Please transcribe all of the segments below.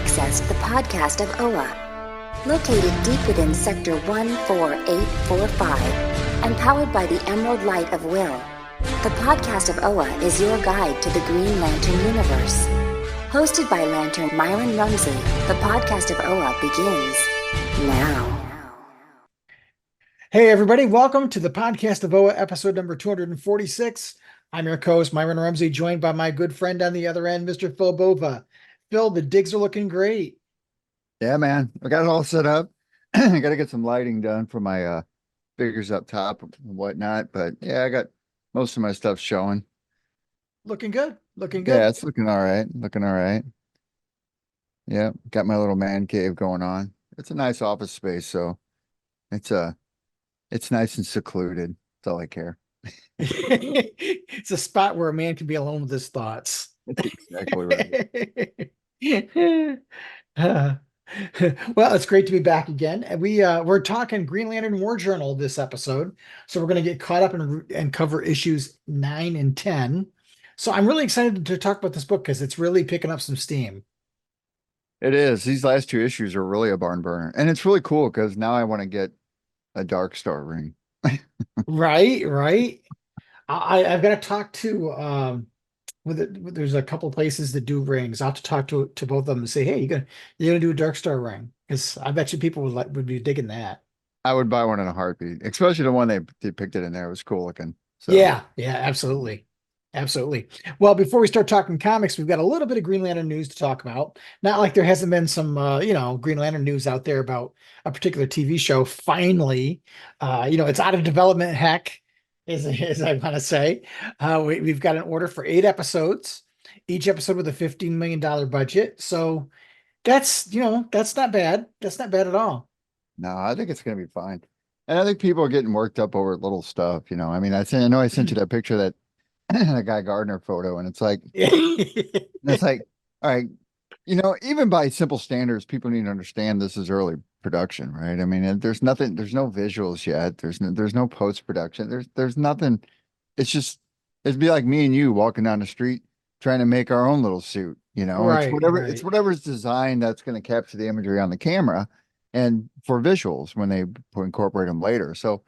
access the podcast of OA. Located deep within Sector 14845 and powered by the Emerald Light of Will, the podcast of OA is your guide to the Green Lantern universe. Hosted by Lantern Myron Rumsey, the podcast of OA begins now. Hey everybody, welcome to the podcast of OA, episode number 246. I'm your co-host, Myron Rumsey, joined by my good friend on the other end, Mr. Phil Bova. Phil, the digs are looking great. Yeah, man. I got it all set up. I got to get some lighting done for my figures up top and whatnot. But yeah, I got most of my stuff showing. Looking good. Looking good. Yeah, it's looking all right. Looking all right. Yeah, got my little man cave going on. It's a nice office space, so it's nice and secluded. That's all I care. It's a spot where a man can be alone with his thoughts. That's exactly right. Well, it's great to be back again. And we're talking Green Lantern War Journal this episode. So we're going to get caught up and cover issues 9 and 10. So I'm really excited to talk about this book because it's really picking up some steam. It is. These last two issues are really a barn burner. And it's really cool because now I want to get a Dark Star ring. Right. I've got to talk to there's a couple places that do rings. I'll have to talk to both of them and say, hey, you're gonna do a Dark Star ring? Because I bet you people would be digging that. I would buy one in a heartbeat, especially the one they depicted in there. It was cool looking. So. Yeah, absolutely. Well, before we start talking comics, we've got a little bit of Green Lantern news to talk about. Not like there hasn't been some, Green Lantern news out there about a particular TV show. Finally, it's out of development. Heck, as I want to say, we've got an order for 8 episodes, each episode with a $15 million budget. So that's not bad. That's not bad at all. No, I think it's going to be fine. And I think people are getting worked up over little stuff. I mean, I know I sent you that picture that Guy Gardner photo, and it's like, all right, even by simple standards, people need to understand this is early production, right? I mean, there's no visuals yet. There's no post-production. There's nothing. It'd be like me and you walking down the street trying to make our own little suit, Right, it's whatever's designed that's going to capture the imagery on the camera and for visuals when they incorporate them later. So,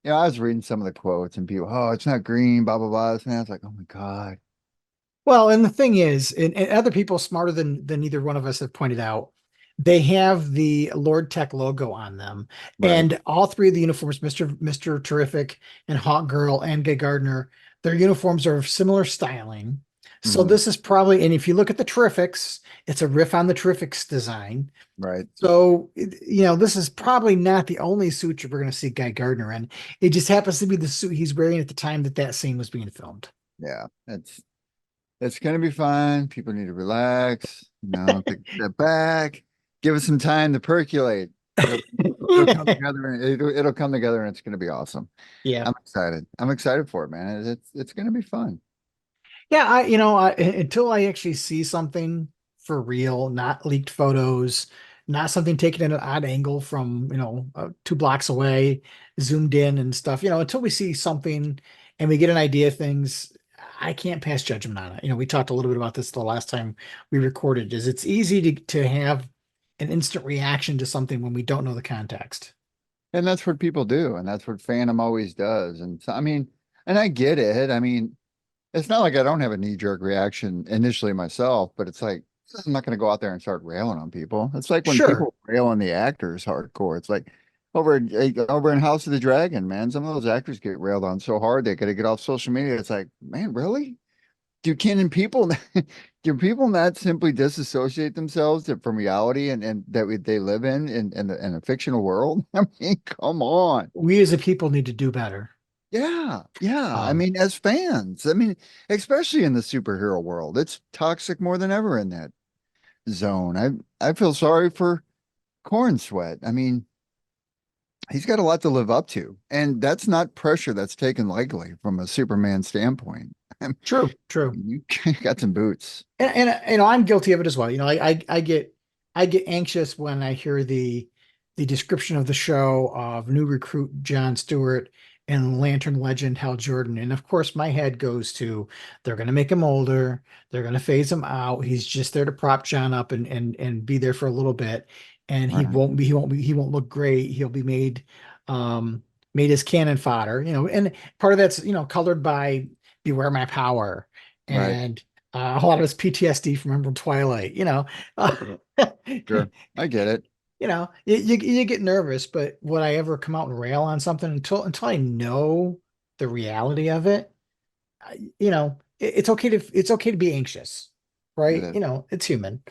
I was reading some of the quotes and people, oh, it's not green, blah, blah, blah. And I was like, oh my God. Well, and the thing is, and other people smarter than either one of us have pointed out, they have the Lord Tech logo on them. Right. And all 3 of the uniforms, Mr. Terrific and Hawk Girl and Guy Gardner, their uniforms are of similar styling. So this is probably, and if you look at the Terrifics, it's a riff on the Terrifics design. Right. So, this is probably not the only suit you're going to see Guy Gardner in. It just happens to be the suit he's wearing at the time that scene was being filmed. Yeah, it's going to be fine. People need to relax, take a step back, give it some time to percolate. It'll come together, and it'll come together, and it's going to be awesome. Yeah, I'm excited for it, man. It's going to be fun. Yeah, until I actually see something for real, not leaked photos, not something taken at an odd angle from 2 blocks away, zoomed in and stuff. Until we see something and we get an idea of things, I can't pass judgment on it. We talked a little bit about this the last time we recorded. It's easy to have an instant reaction to something when we don't know the context. And that's what people do, and that's what fandom always does. And so, I mean, and I get it. I mean, it's not like I don't have a knee-jerk reaction initially myself, but it's like, I'm not going to go out there and start railing on people. It's like when people rail on the actors hardcore. It's like over in House of the Dragon, man. Some of those actors get railed on so hard they got to get off social media. It's like, man, really? Do people not simply disassociate themselves from reality and that they live in a fictional world? I mean, come on. We as a people need to do better. Yeah. I mean, as fans, especially in the superhero world, it's toxic more than ever in that zone. I feel sorry for Corn Sweat. I mean, he's got a lot to live up to, and that's not pressure that's taken lightly from a Superman standpoint. True. You got some boots, and I'm guilty of it as well. I get anxious when I hear the description of the show of new recruit John Stewart and Lantern legend Hal Jordan. And of course, my head goes to they're going to make him older. They're going to phase him out. He's just there to prop John up and be there for a little bit. And Right. he won't look great. He'll be made as cannon fodder, and part of that's, colored by Beware My Power Right. and a lot of it's PTSD from Emerald Twilight, Sure. I get it. you get nervous, but would I ever come out and rail on something until I know the reality of it? It's okay to be anxious, It right? is. It's human,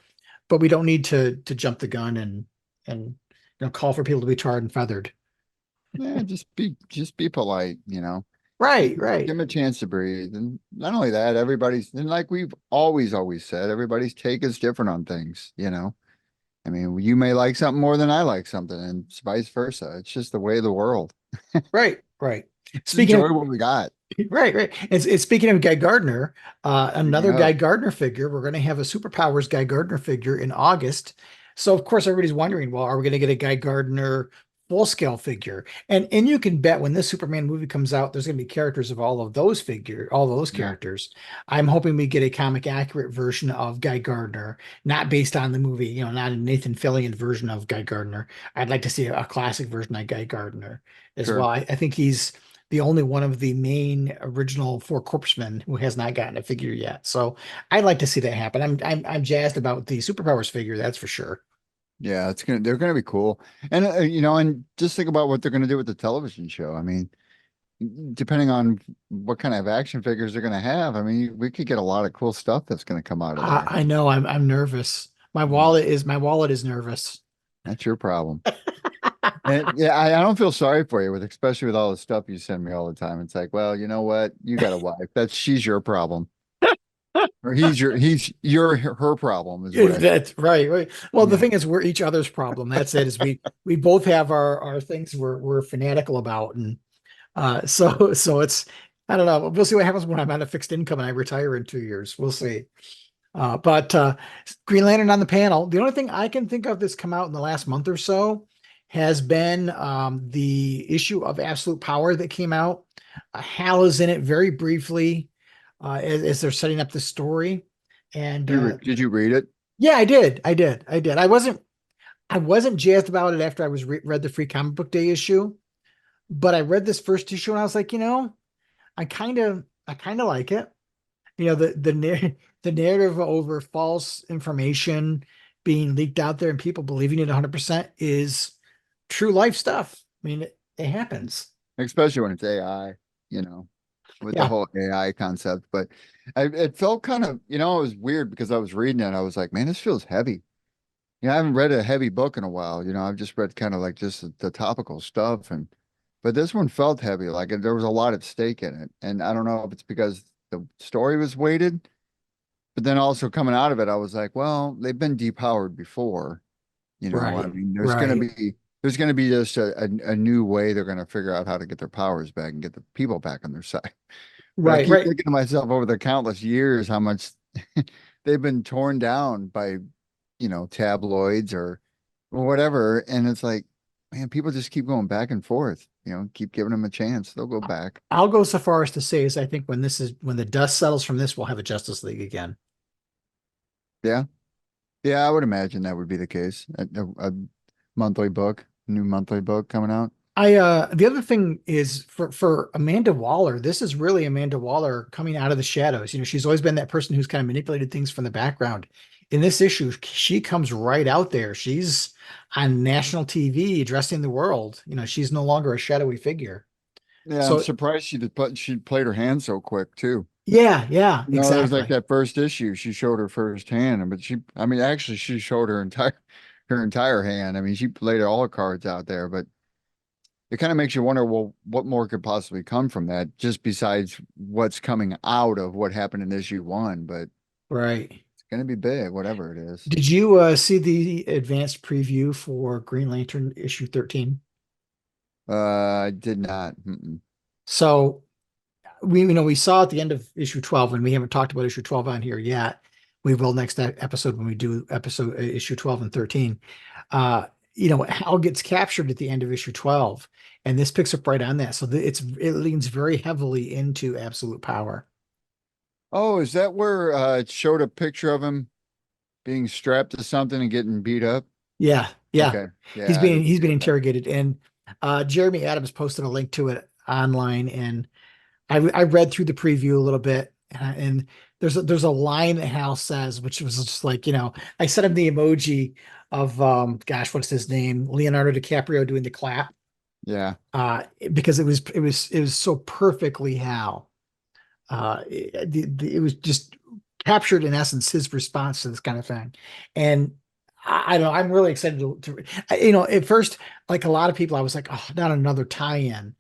but we don't need to jump the gun and call for people to be tarred and feathered. Yeah, just be polite, Right, Give right. them a chance to breathe. And not only that, and like we've always said, everybody's take is different on things. I mean, you may like something more than I like something, and it's vice versa. It's just the way of the world. Right, right. Just Speaking enjoy of what we got. right, right. It's speaking of Guy Gardner, Speaking another Guy of, Gardner figure. We're going to have a Superpowers Guy Gardner figure in August. So of course everybody's wondering, well, are we going to get a Guy Gardner full scale figure? And you can bet when this Superman movie comes out, there's going to be characters of all those yeah, characters. I'm hoping we get a comic accurate version of Guy Gardner, not based on the movie, not a Nathan Fillion version of Guy Gardner. I'd like to see a classic version of Guy Gardner as well. sure. I think he's the only one of the main original Four Corpsmen who has not gotten a figure yet. So I'd like to see that happen. I'm jazzed about the Superpowers figure, that's for sure. Yeah, they're gonna be cool. And and just think about what they're gonna do with the television show. I mean, depending on what kind of action figures they're gonna have, I mean, we could get a lot of cool stuff that's gonna come out of there. I know I'm nervous. Mm, My wallet is nervous. That's your problem. And yeah, I don't feel sorry for you especially with all the stuff you send me all the time. It's like, well, you know what? You got a wife. She's your problem. Or her problem is what I feel. That's right, right. Well, the Yeah. thing is, we're each other's problem. That's it. Is we both have our things we're fanatical about, and so it's I don't know. We'll see what happens when I'm on a fixed income and I retire in 2 years. We'll see. But Green Lantern on the panel. The only thing I can think of that's come out in the last month or so has been the issue of Absolute Power that came out. Hal is in it very briefly as they're setting up the story. And Did you read it? yeah, I did. I wasn't jazzed about it after I read the Free Comic Book Day issue, but I read this first issue and I was like, I kind of like it. The narrative over false information being leaked out there and people believing it 100% is true life stuff. I mean, it happens. Especially when it's AI, you know, with the Yeah. whole AI concept. But it felt kind of, it was weird because I was reading it. I was like, man, this feels heavy. I haven't read a heavy book in a while. I've just read kind of like just the topical stuff. But this one felt heavy. Like there was a lot at stake in it. And I don't know if it's because the story was weighted, but then also coming out of it, I was like, well, they've been depowered before. I Right. mean, Right. there's gonna be just a new way they're gonna figure out how to get their powers back and get the people back on their side. But I Right. keep Right. thinking to myself over the countless years how much they've been torn down by, tabloids or whatever. And it's like, man, people just keep going back and forth, keep giving them a chance. They'll go back. I'll go so far as to say is I think when the dust settles from this, we'll have a Justice League again. Yeah. Yeah, I would imagine that would be the case. A new monthly book coming out. The other thing is for Amanda Waller, this is really Amanda Waller coming out of the shadows. She's always been that person who's kind of manipulated things from the background. In this issue, she comes right out there. She's on national TV addressing the world. She's no longer a shadowy figure. Yeah, I'm So surprised she played her hand so quick too. yeah, There's like exactly. that first issue, she showed her first hand, but I mean, actually, she showed her entire hand. I mean, she played all the cards out there, but it kind of makes you wonder, well, what more could possibly come from that, just besides what's coming out of what happened in issue one. But Right. it's gonna be big, whatever it is. Did you see the advanced preview for Green Lantern issue 13? I did not. Mm-mm. So we saw at the end of issue 12, and we haven't talked about issue 12 on here yet. We will next episode when we do episode issue 12 and 13. Hal gets captured at the end of issue 12, and this picks up right on that. So it leans very heavily into absolute power. Oh, is that where it showed a picture of him being strapped to something and getting beat up? Yeah, yeah. Okay. He's Yeah, I being didn't he's see being that. interrogated, and Jeremy Adams posted a link to it online, and I read through the preview a little bit, and there's a line that Hal says, which was just like, I sent him the emoji of gosh, what's his name? Leonardo DiCaprio doing the clap. Yeah. Because it was so perfectly Hal. It was just captured in essence his response to this kind of thing. And I don't know, I'm really excited at first, like a lot of people, I was like, oh, not another tie-in.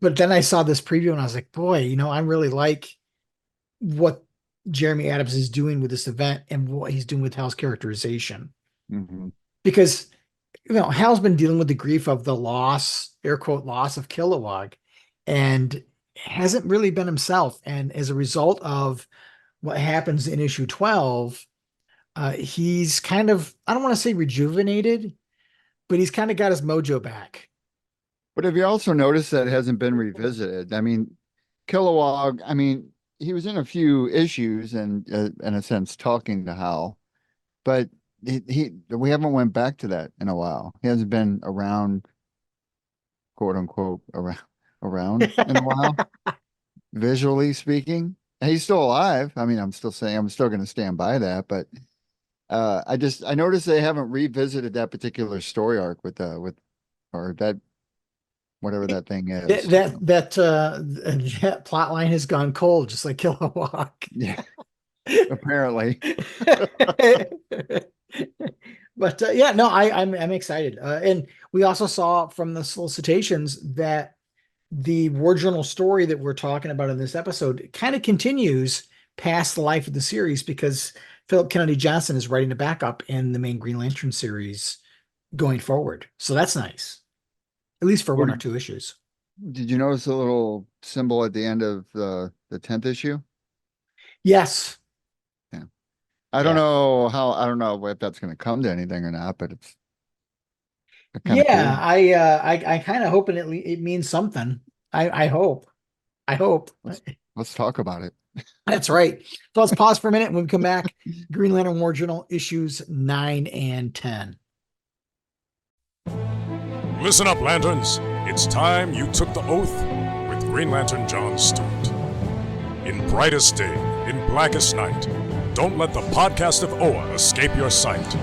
But then I saw this preview and I was like, boy, I really like what Jeremy Adams is doing with this event and what he's doing with Hal's characterization. Hmm. Because, Hal's been dealing with the grief of the loss, air quote, loss of Kilowog, and hasn't really been himself. And as a result of what happens in issue 12, he's kind of, I don't want to say rejuvenated, but he's kind of got his mojo back. But have you also noticed that it hasn't been revisited? I mean, Kilowog, I mean, he was in a few issues and in a sense talking to Hal, but we haven't went back to that in a while. He hasn't been around, quote unquote, around in a while, visually speaking. He's still alive. I mean, I'm still saying I'm still going to stand by that, but I noticed they haven't revisited that particular story arc or that whatever that thing That is. that plot line has gone cold, just like Kilowog. Yeah, apparently. But yeah, no, I'm excited. And we also saw from the solicitations that the War Journal story that we're talking about in this episode kind of continues past the life of the series, because Philip Kennedy Johnson is writing a backup in the main Green Lantern series going forward. So that's nice, at least for What one or two issues. did you notice a little symbol at the end of the 10th issue? Yes. Yeah. I Yeah. don't know if that's going to come to anything or not, but it's kind of Yeah. cool. I kind of hoping it means something. I hope. I hope. Let's talk about it. That's right. So let's pause for a minute. When we come back, Green Lantern War Journal issues 9 and 10. Listen up, Lanterns. It's time you took the oath with Green Lantern John Stewart. In brightest day, in blackest night, don't let the podcast of Oa escape your sight.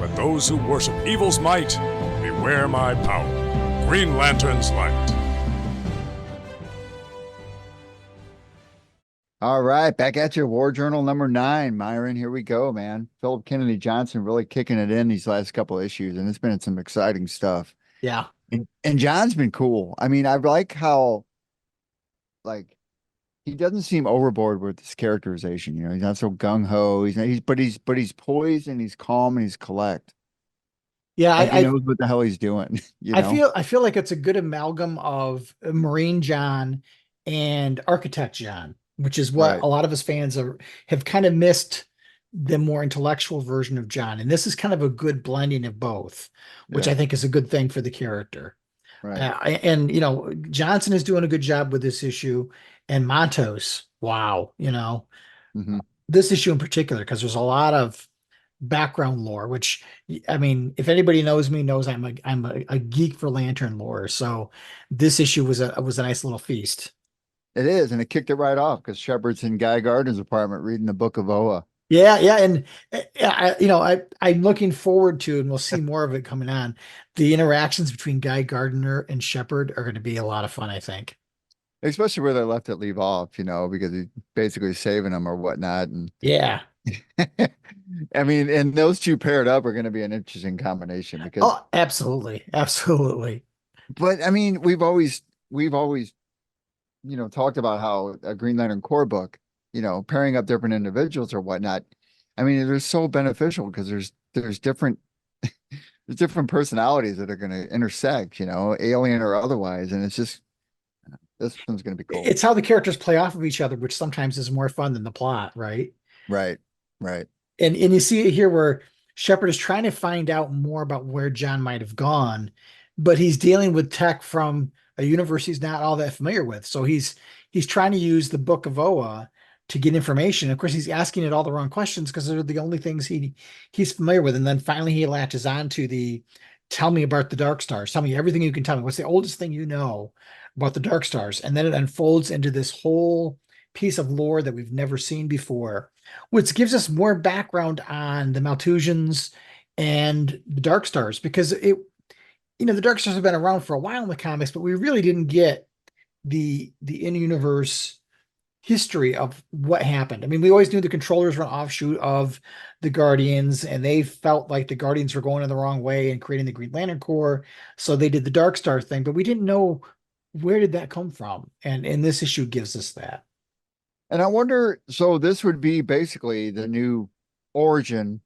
Let those who worship evil's might beware my power. Green Lantern's light. All right, back at your War Journal number 9, Myron. Here we go, man. Philip Kennedy Johnson really kicking it in these last couple issues, and it's been some exciting stuff. Yeah. And John's been cool. I mean, I like how like he doesn't seem overboard with his characterization. He's not so gung ho. He's poised and he's calm and he's collect. Yeah. Like he knows what the hell he's doing. I feel like it's a good amalgam of Marine John and Architect John, which is what Right. a lot of his fans have kind of missed, the more intellectual version of John. And this is kind of a good blending of both, which Yeah. I think is a good thing for the character. Right. And Johnson is doing a good job with this issue, and Montos, wow, Hmm. this issue in particular, because there's a lot of background lore, which, I mean, if anybody knows me, knows I'm a geek for Lantern lore. So this issue was a nice little feast. It is, and it kicked it right off because Shepard's in Guy Gardner's apartment reading the Book of Oa. Yeah, yeah, and I'm looking forward to, and we'll see more of it coming on. The interactions between Guy Gardner and Shepard are going to be a lot of fun, I think. Especially where they left it leave off, because he's basically saving them or whatnot. And Yeah. I mean, and those two paired up are going to be an interesting combination because, Oh, absolutely, absolutely. but I mean, we've always, talked about how a Green Lantern Corps book, pairing up different individuals or whatnot. I mean, they're so beneficial because there's different there's different personalities that are going to intersect, alien or otherwise, and it's just this one's going to be cool. It's how the characters play off of each other, which sometimes is more fun than the plot, right? Right, right. And you see it here where Shepard is trying to find out more about where John might have gone, but he's dealing with tech from a universe he's not all that familiar with. So he's trying to use the Book of Oa to get information. Of course, he's asking it all the wrong questions because they're the only things he's familiar with. And then finally he latches on to the tell me about the Dark Stars. Tell me everything you can tell me. What's the oldest thing you know about the Dark Stars? And then it unfolds into this whole piece of lore that we've never seen before, which gives us more background on the Maltusians and the Dark Stars, because the Dark Stars have been around for a while in the comics, but we really didn't get the in-universe history of what happened. I mean, we always knew the controllers were an offshoot of the Guardians, and they felt like the Guardians were going in the wrong way and creating the Green Lantern Corps, so they did the Dark Star thing, but we didn't know where did that come from, and this issue gives us that. And I wonder, so this would be basically the new origin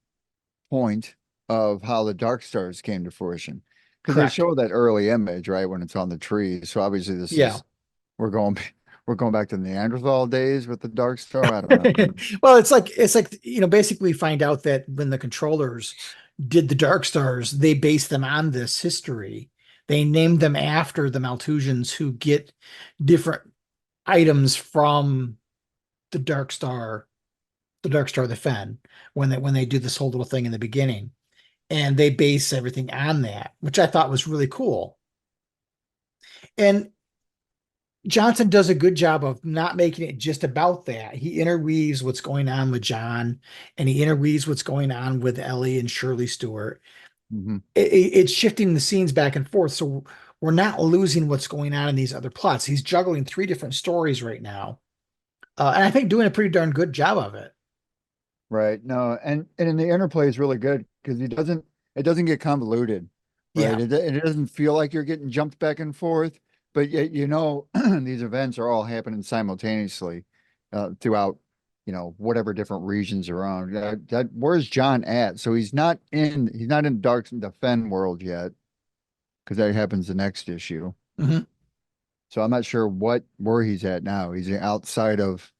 point of how the Dark Stars came to fruition. Because they Correct. show that early image, right, when it's on the tree. So obviously this is we're going back to Neanderthal days with the Dark Star. I don't know. Well, it's like basically find out that when the controllers did the Dark Stars, they based them on this history. They named them after the Maltusians who get different items from the Dark Star, the Fen, when they do this whole little thing in the beginning. And they base everything on that, which I thought was really cool. And Johnson does a good job of not making it just about that. He interweaves what's going on with John, and he interweaves what's going on with Ellie and Shirley Stewart. Mhm. It's shifting the scenes back and forth, so we're not losing what's going on in these other plots. He's juggling 3 different stories right now, and I think doing a pretty darn good job of it. Right. No, and in the interplay is really good because it doesn't get convoluted, right? Yeah. It doesn't feel like you're getting jumped back and forth, but yet these events are all happening simultaneously throughout whatever different regions around. Where's John at? So he's not in the Fen world yet, because that happens the next issue. Mhm. So I'm not sure where he's at now. He's outside of.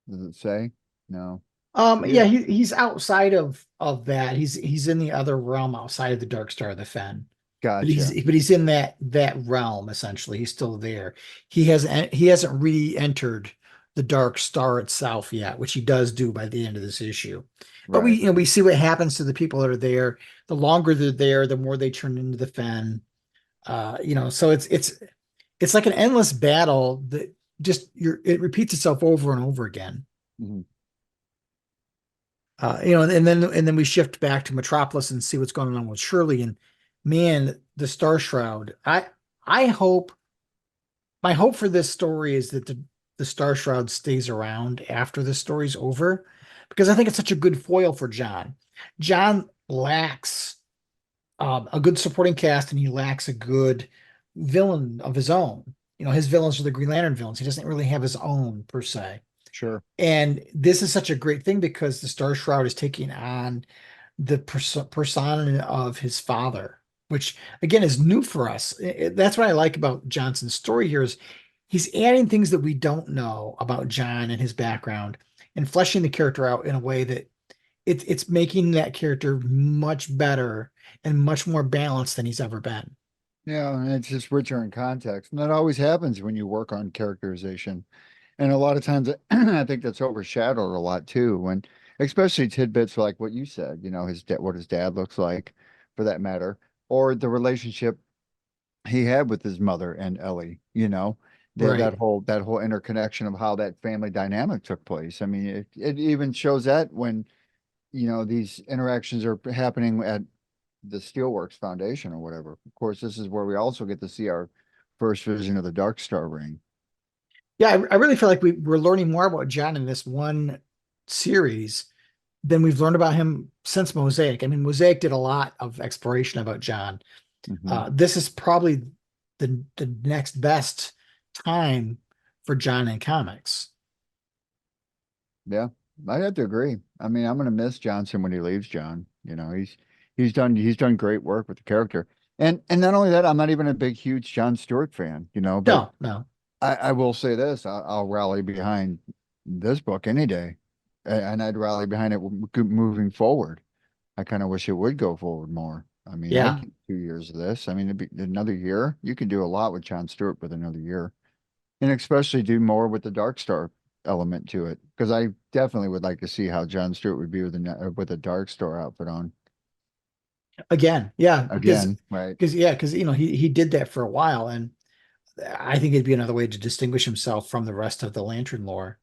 Does it say? No. Yeah, he's outside of that. He's in the other realm outside of the Dark Star of the Fen. But Gotcha. he's in that realm essentially. He's still there. He hasn't re-entered the Dark Star itself yet, which he does do by the end of this issue. But Right. we see what happens to the people that are there. The longer they're there, the more they turn into the Fen. So it's like an endless battle that it repeats itself over and over again. Mhm. And then we shift back to Metropolis and see what's going on with Shirley. And man, the Star Shroud. I hope my hope for this story is that the Star Shroud stays around after the story's over, because I think it's such a good foil for John. John lacks a good supporting cast, and he lacks a good villain of his own. His villains are the Green Lantern villains. He doesn't really have his own per se. Sure. And this is such a great thing because the Star Shroud is taking on the persona of his father, which again is new for us. That's what I like about Johnson's story here is he's adding things that we don't know about John and his background and fleshing the character out in a way that it's making that character much better and much more balanced than he's ever been. Yeah, and it's just richer in context. And that always happens when you work on characterization. And a lot of times I think that's overshadowed a lot too, when especially tidbits like what you said, what his dad looks like for that matter, or the relationship he had with his mother and Ellie, Right. that whole interconnection of how that family dynamic took place. I mean, it even shows that when, these interactions are happening at the Steelworks Foundation or whatever. Of course, this is where we also get to see our first vision of the Dark Star ring. Yeah, I really feel like we're learning more about John in this one series than we've learned about him since Mosaic. I mean, Mosaic did a lot of exploration about John. Mhm. This is probably the next best time for John in comics. Yeah, I have to agree. I mean, I'm gonna miss Johnson when he leaves, John. He's done great work with the character. And not only that, I'm not even a big, huge John Stewart fan, but No, no. I will say this, I'll rally behind this book any day. and I'd rally behind it moving forward. I kind of wish it would go forward more. I mean, Yeah. I'd give 2 years of this. I mean, it'd be another year. You can do a lot with Jon Stewart with another year, and especially do more with the Dark Star element to it. Because I definitely would like to see how Jon Stewart would be with a Dark Star outfit on Again, yeah, again, right? because he did that for a while, and I think it'd be another way to distinguish himself from the rest of the Lantern lore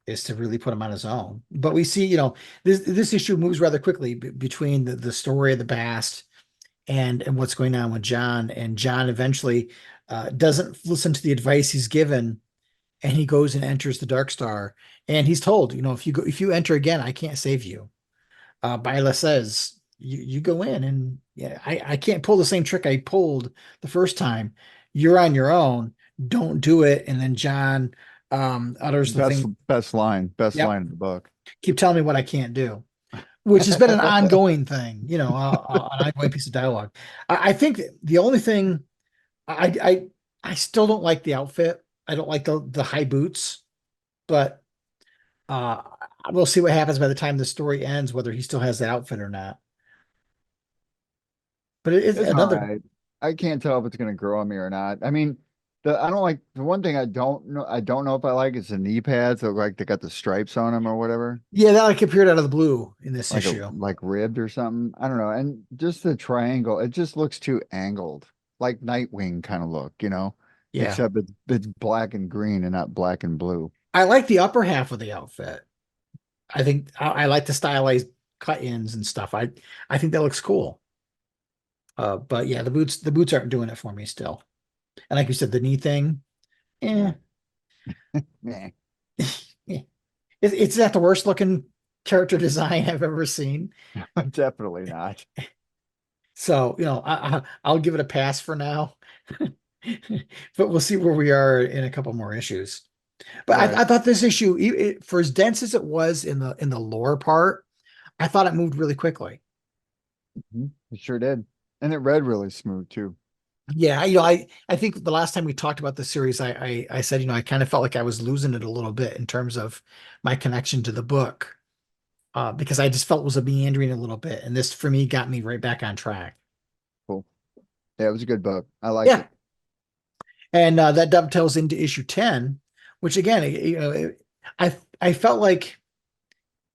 is to really put him on his own. But we see, this issue moves rather quickly between the story of the past and what's going on with John. And John eventually doesn't listen to the advice he's given, and he goes and enters the Dark Star. And he's told, if you enter again, I can't save you. Byla says, you go in, and yeah, I can't pull the same trick I pulled the first time. You're on your own. Don't do it. And then John utters the thing. Best line Yep. in the book. Keep telling me what I can't do, which has been an ongoing thing, an ongoing piece of dialogue. I think the only thing I still don't like the outfit. I don't like the high boots, but we'll see what happens by the time the story ends, whether he still has the outfit or not. But it's another. All right. I can't tell if it's going to grow on me or not. I mean, I don't like the one thing I don't know. I don't know if I like is the knee pads that look like they got the stripes on them or whatever. Yeah, that like appeared out of the blue in this Like issue. like ribbed or something. I don't know. And just the triangle, it just looks too angled, like Nightwing kind of look, Yeah. Except it's black and green and not black and blue. I like the upper half of the outfit. I think I like the stylized cut-ins and stuff. I think that looks cool. But yeah, the boots aren't doing it for me still. And like you said, the knee thing, Nah. it's not the worst looking character design I've ever seen. Definitely not. So, I'll give it a pass for now. But we'll see where we are in a couple more issues. But Right. I thought this issue, for as dense as it was in the lore part, I thought it moved really quickly. It sure did. And it read really smooth too. Yeah, I think the last time we talked about the series, I said, I kind of felt like I was losing it a little bit in terms of my connection to the book, because I just felt it was meandering a little bit, and this for me got me right back on track. Cool. Yeah, it was a good book. I liked it. And that dovetails into issue 10, which again, I felt like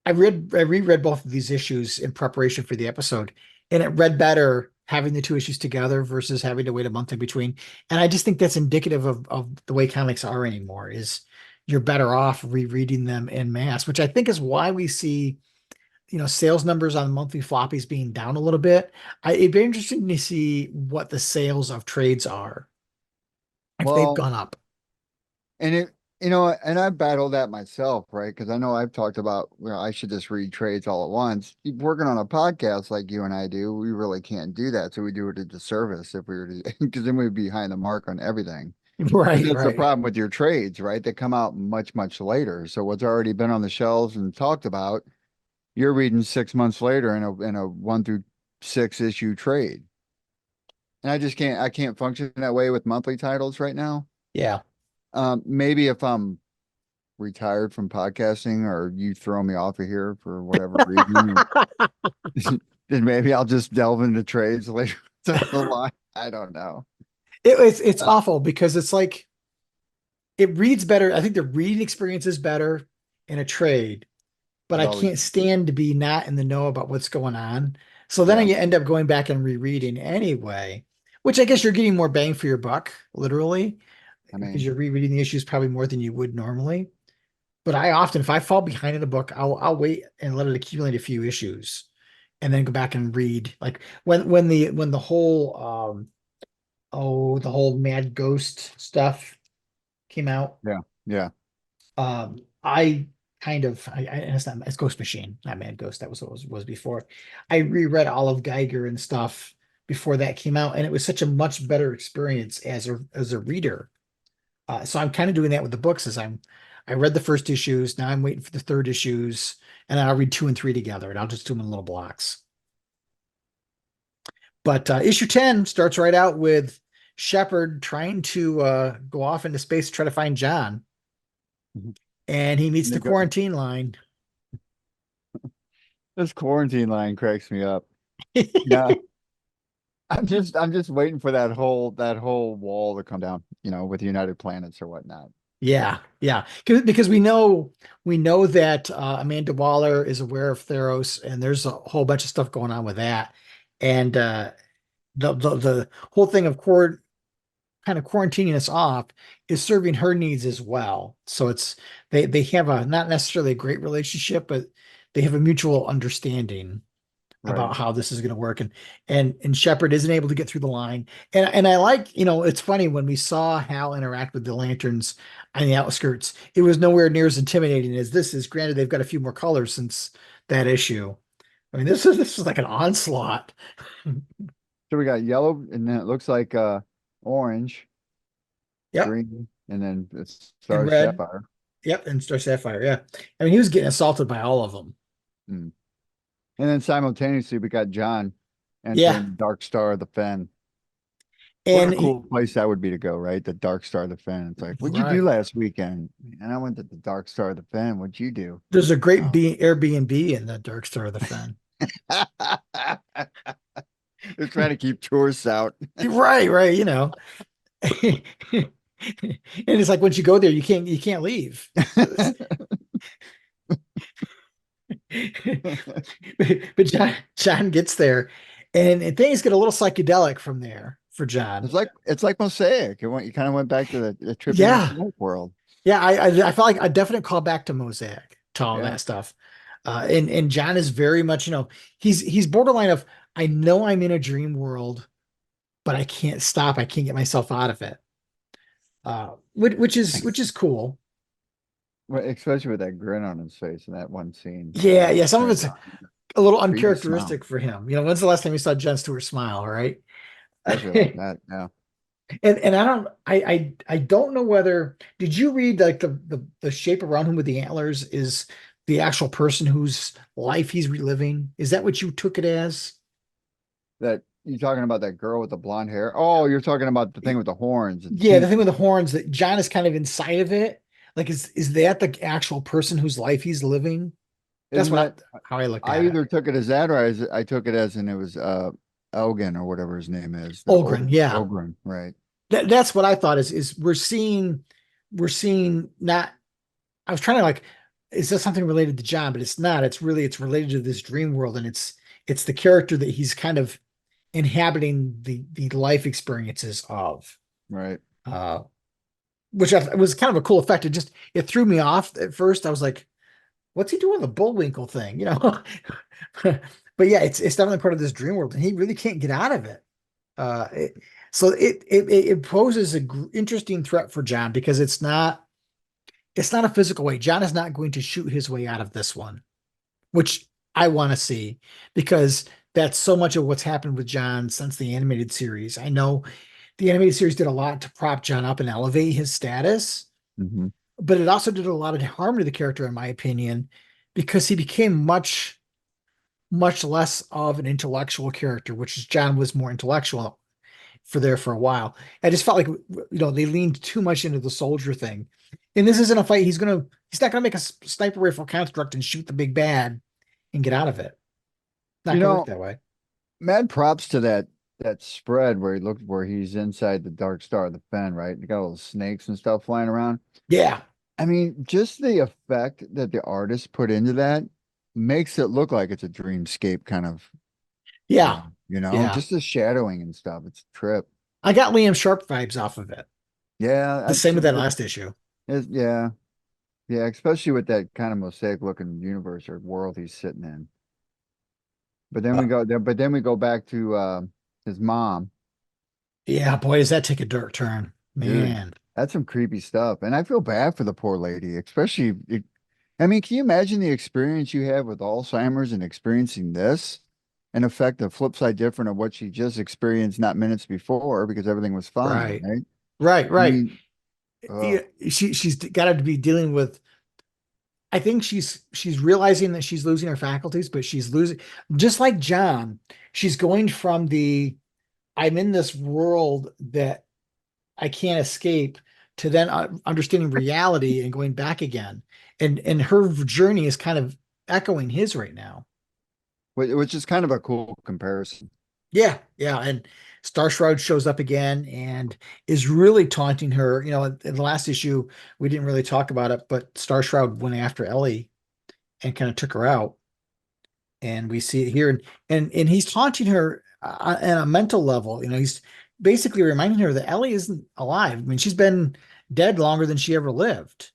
I reread both of these issues in preparation for the episode, and it read better having the two issues together versus having to wait a month in between. And I just think that's indicative of the way comics are anymore, is you're better off rereading them en masse, which I think is why we see, sales numbers on monthly floppies being down a little bit. It'd be interesting to see what the sales of trades are, if they've gone up. And and I battled that myself, right? Because I know I've talked about, I should just read trades all at once. Working on a podcast like you and I do, we really can't do that. So we do it a disservice if we were to, because then we'd be behind the mark on everything. Right. That's the problem with your trades, right? They come out much, much later. So what's already been on the shelves and talked about, you're reading 6 months later in a 1 through 6 issue trade. And I can't function that way with monthly titles right now. Yeah. Maybe if I'm retired from podcasting or you throw me off of here for whatever reason, then maybe I'll just delve into trades later down the line. I don't know. It's awful because it's like it reads better. I think the reading experience is better in a trade, but I can't stand to be not in the know about what's going on. So then you end up going back and rereading anyway, which I guess you're getting more bang for your buck, literally. Because you're rereading the issues probably more than you would normally. But I often, if I fall behind in a book, I'll wait and let it accumulate a few issues and then go back and read. Like when the whole the whole Mad Ghost stuff came out. Yeah. I kind of it's Ghost Machine, not Mad Ghost. That was what it was before. I reread all of Geiger and stuff before that came out, and it was such a much better experience as a reader. So I'm kind of doing that with the books. I read the first issues. Now I'm waiting for the third issues, and I'll read 2 and 3 together, and I'll just do them in little blocks. But issue 10 starts right out with Shepard trying to go off into space to try to find John, and he meets the quarantine line. This quarantine line cracks me up. Yeah. I'm just waiting for that whole wall to come down, with United Planets or whatnot. Yeah, yeah. Because we know that Amanda Waller is aware of Theros, and there's a whole bunch of stuff going on with that. And the whole thing of kind of quarantining us off is serving her needs as well. So they have a not necessarily a great relationship, but they have a mutual understanding Right. about how this is going to work. And Shepard isn't able to get through the line. And I like, it's funny when we saw Hal interact with the Lanterns on the outskirts, it was nowhere near as intimidating as this is. Granted, they've got a few more colors since that issue. I mean, this is like an onslaught. So we got yellow, and then it looks like orange, Yep. green, and then it's And Star red. Sapphire. Yep. And Star Sapphire. Yeah. I mean, he was getting assaulted by all of them. Mm. And then simultaneously we got John Yeah. entering Dark Star of the Fen. What a And cool place that would be to go, right? The Dark Star of the Fen. It's like, what'd you do right. last weekend? And I went to the Dark Star of the Fen. What'd you do? There's a great Oh. Airbnb in the Dark Star of the Fen. They're trying to keep tourists out. Right, right. And it's like once you go there, you can't leave. But John gets there, and things get a little psychedelic from there for John. It's like Mosaic. You kind of went back to the trippy Yeah, Mosaic world. yeah. I felt like a definite call back to Mosaic to all Yeah. that stuff. And John is very much, he's borderline of I know I'm in a dream world, but I can't stop. I can't get myself out of it. Which is cool. Well, especially with that grin on his face in that one scene. Yeah, yeah. Some of it's a little Creepy smile. uncharacteristic for him. When's the last time you saw Jon Stewart smile, right? Especially like that. Yeah. And I don't know whether did you read like the shape around him with the antlers is the actual person whose life he's reliving? Is that what you took it as? That you're talking about that girl with the blonde hair. Oh, you're talking about the thing with the horns and Yeah, the teeth. thing with the horns that John is kind of inside of it. Like, is that the actual person whose life he's living? That's Isn't that how I looked I at it. either took it as that or I took it as and it was Elgin or whatever his name is. Olgren, yeah. Olgren, right. That's what I thought is we're seeing not I was trying to like is this something related to John, but it's not. It's related to this dream world, and it's the character that he's kind of inhabiting the life experiences of. Right. Which was kind of a cool effect. It threw me off at first. I was like, what's he doing with the Bullwinkle thing? But yeah, it's definitely part of this dream world, and he really can't get out of it. So it poses an interesting threat for John because it's not a physical way. John is not going to shoot his way out of this one, which I want to see because that's so much of what's happened with John since the animated series. I know the animated series did a lot to prop John up and elevate his status, Mm-hmm. but it also did a lot of harm to the character, in my opinion, because he became much, much less of an intellectual character, which is John was more intellectual for a while. I just felt like they leaned too much into the soldier thing. And this isn't a fight. He's not gonna make a sniper rifle construct and shoot the big bad and get out of it. Not gonna work that way. Mad props to that spread where he's inside the Dark Star of the Fen, right? You got all the snakes and stuff flying around. Yeah. I mean, just the effect that the artist put into that makes it look like it's a dreamscape kind of. Yeah. Yeah. Just the shadowing and stuff. It's a trip. I got Liam Sharp vibes off of it. Yeah. The same with that last issue. Yeah. Yeah. Especially with that kind of mosaic looking universe or world he's sitting in. But then we go back to his mom. Yeah, boy, does that take a dark turn, man. Dude, that's some creepy stuff. And I feel bad for the poor lady, especially. I mean, can you imagine the experience you have with Alzheimer's and experiencing this? In effect, the flip side different of what she just experienced not minutes before because everything was fine, right? Right. I mean, she's got to be dealing with. I think she's realizing that she's losing her faculties, but she's losing just like John. She's going from I'm in this world that I can't escape to then understanding reality and going back again. And her journey is kind of echoing his right now. which is kind of a cool comparison. Yeah, yeah, and Star Shroud shows up again and is really taunting her. In the last issue, we didn't really talk about it, but Star Shroud went after Ellie and kind of took her out. And we see it here, and he's taunting her on a mental level. He's basically reminding her that Ellie isn't alive. I mean, she's been dead longer than she ever lived.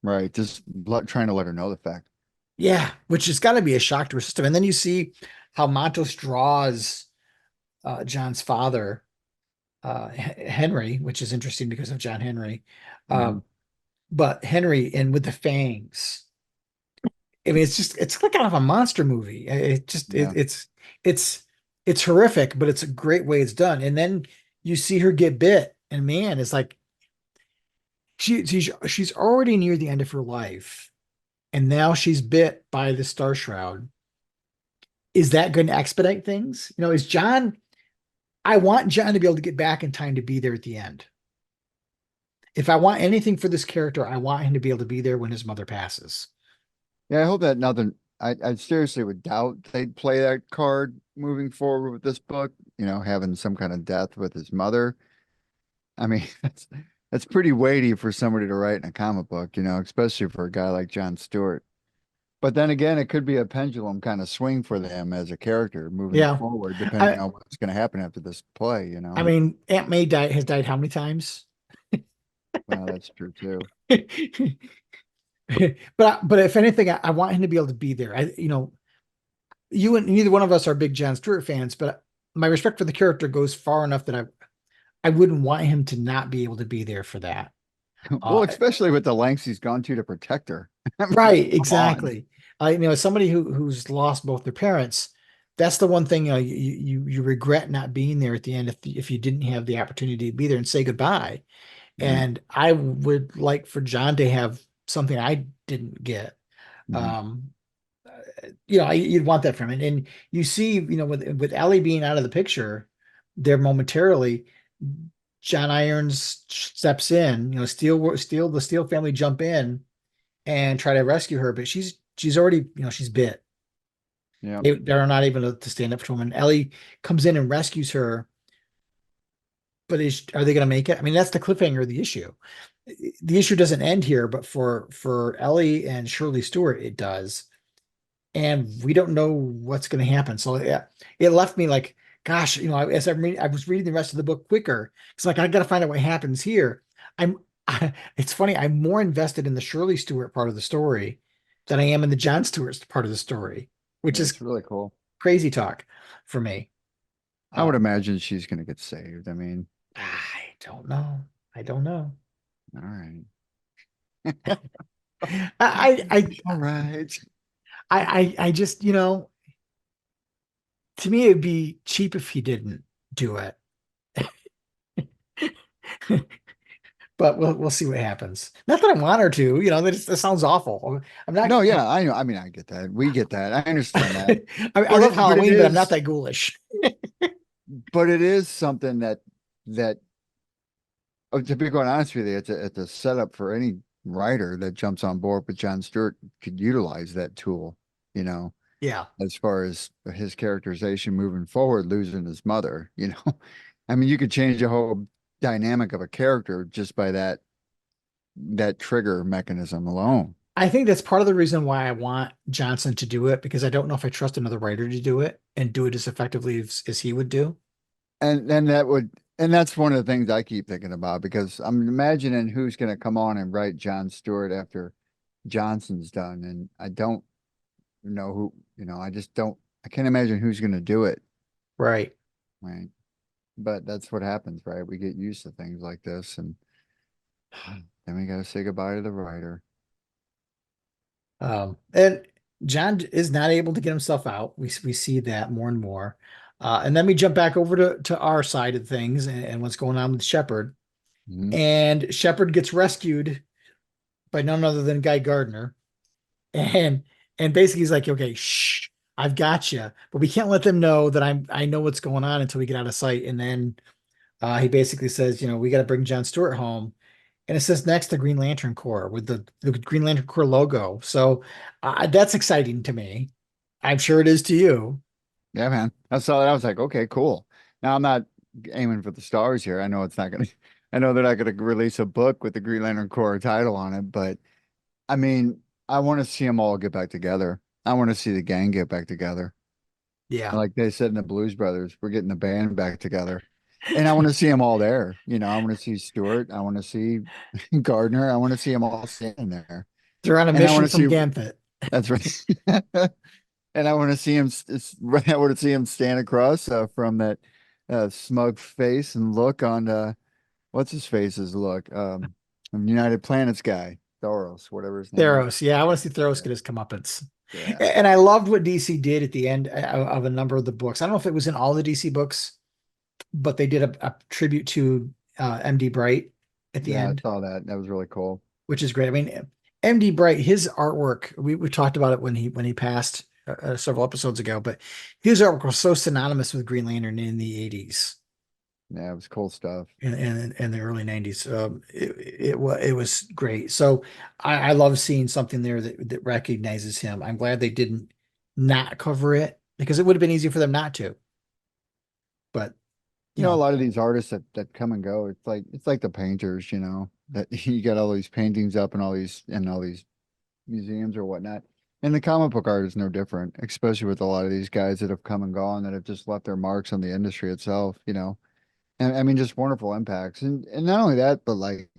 Right. Just trying to let her know the fact. Yeah, which has got to be a shock to her system. And then you see how Montos draws John's father, Henry, which is interesting because of John Henry. Mhm. But Henry, and with the fangs. I mean, it's like kind of a monster movie. Yeah. It's horrific, but it's a great way it's done. And then you see her get bit, and man, it's like she's already near the end of her life, and now she's bit by the Star Shroud. Is that going to expedite things? Is John? I want John to be able to get back in time to be there at the end. If I want anything for this character, I want him to be able to be there when his mother passes. Yeah, I hope that nothing. I seriously would doubt they'd play that card moving forward with this book. Having some kind of death with his mother. I mean, that's pretty weighty for somebody to write in a comic book. Especially for a guy like John Stewart. But then again, it could be a pendulum kind of swing for them as a character moving Yeah. forward, depending on what's going to happen after this play. I mean, Aunt May has died how many times? Well, that's true too. But if anything, I want him to be able to be there. You and neither one of us are big John Stewart fans, but my respect for the character goes far enough that I wouldn't want him to not be able to be there for that. Well, especially with the lengths he's gone to protect her. I mean, Right, come on. exactly. As somebody who's lost both their parents, that's the one thing you regret not being there at the end if you didn't have the opportunity to be there and say goodbye. Mhm. And I would like for John to have something I didn't get. Mhm. You'd want that from it. And you see, with Ellie being out of the picture there momentarily, John Irons steps in, the Steel family jump in and try to rescue her, but she's already, she's bit. Yeah. They're not able to stand up to him. And Ellie comes in and rescues her. But are they going to make it? I mean, that's the cliffhanger of the issue. The issue doesn't end here, but for Ellie and Shirley Stewart, it does. And we don't know what's going to happen. So it left me like, gosh, as I was reading the rest of the book quicker. It's like, I got to find out what happens here. It's funny. I'm more invested in the Shirley Stewart part of the story than I am in the John Stewart part of the story, which Yeah, is it's really cool. crazy talk for me. I would imagine she's going to get saved. I mean, I don't know. all right. I All right. I just, to me, it'd be cheap if he didn't do it. But we'll see what happens. Not that I want her to, that sounds awful. I'm not. No, yeah, I know. I mean, I get that. We get that. I understand that. I love Halloween, but I'm not that ghoulish. But it is something that to be quite honest with you, it's a setup for any writer that jumps on board with John Stewart could utilize that tool, Yeah. as far as his characterization moving forward, losing his mother, I mean, you could change the whole dynamic of a character just by that trigger mechanism alone. I think that's part of the reason why I want Johnson to do it, because I don't know if I trust another writer to do it and do it as effectively as he would do. And that's one of the things I keep thinking about, because I'm imagining who's going to come on and write John Stewart after Johnson's done. And I don't know who, I can't imagine who's going to do it. Right. Right. But that's what happens, right? We get used to things like this, and then we got to say goodbye to the writer. And John is not able to get himself out. We see that more and more. And then we jump back over to our side of things and what's going on with Shepherd. Mhm. And Shepherd gets rescued by none other than Guy Gardner. And basically he's like, okay, shh, I've got you, but we can't let them know that I know what's going on until we get out of sight. And then he basically says, we got to bring John Stewart home. And it says next to Green Lantern Corps with the Green Lantern Corps logo. So that's exciting to me. I'm sure it is to you. Yeah, man. I saw that. I was like, okay, cool. Now I'm not aiming for the stars here. I know it's not gonna I know they're not gonna release a book with the Green Lantern Corps title on it, but I mean, I want to see them all get back together. I want to see the gang get back together. Yeah. Like they said in the Blues Brothers, we're getting the band back together. And I want to see them all there. I want to see Stewart. I want to see Gardner. I want to see them all standing there. They're on a And I want mission to from see, Ganthet. that's right. And I want to see him, I want to see him stand across from that smug face and look on, what's his face's look? United Planets guy, Thoros, whatever his name is. Theros. Yeah, I want to see Theros get his comeuppance. Yeah. And I loved what DC did at the end of a number of the books. I don't know if it was in all the DC books, but they did a tribute to MD Bright at the Yeah, end, I saw that. That was really cool. which is great. I mean, MD Bright, his artwork, we talked about it when he passed several episodes ago, but his artwork was so synonymous with Green Lantern in the 80s. Yeah, it was cool stuff. In the early 90s. It was great. So I love seeing something there that recognizes him. I'm glad they didn't not cover it because it would have been easy for them not to. But A lot of these artists that come and go, it's like the painters, that you got all these paintings up and all these museums or whatnot. And the comic book art is no different, especially with a lot of these guys that have come and gone that have just left their marks on the industry itself. And I mean, just wonderful impacts. And not only that, but like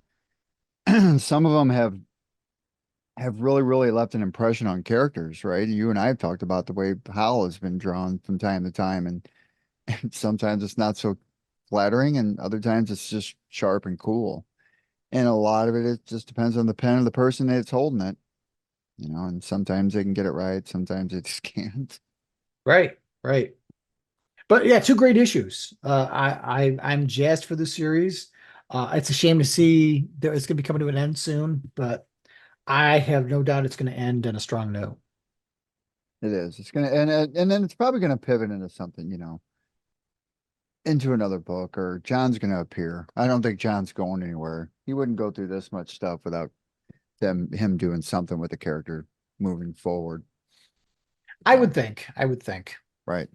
some of them have really, really left an impression on characters, right? You and I have talked about the way Hal has been drawn from time to time, and sometimes it's not so flattering, and other times it's just sharp and cool. And a lot of it just depends on the pen of the person that's holding it, and sometimes they can get it right, sometimes they just can't. right. But yeah, two great issues. I'm jazzed for the series. It's a shame to see that it's going to be coming to an end soon, but I have no doubt it's going to end on a strong note. It is. It's gonna and then it's probably gonna pivot into something, into another book, or John's gonna appear. I don't think John's going anywhere. He wouldn't go through this much stuff without him doing something with the character moving forward. I would think. Right.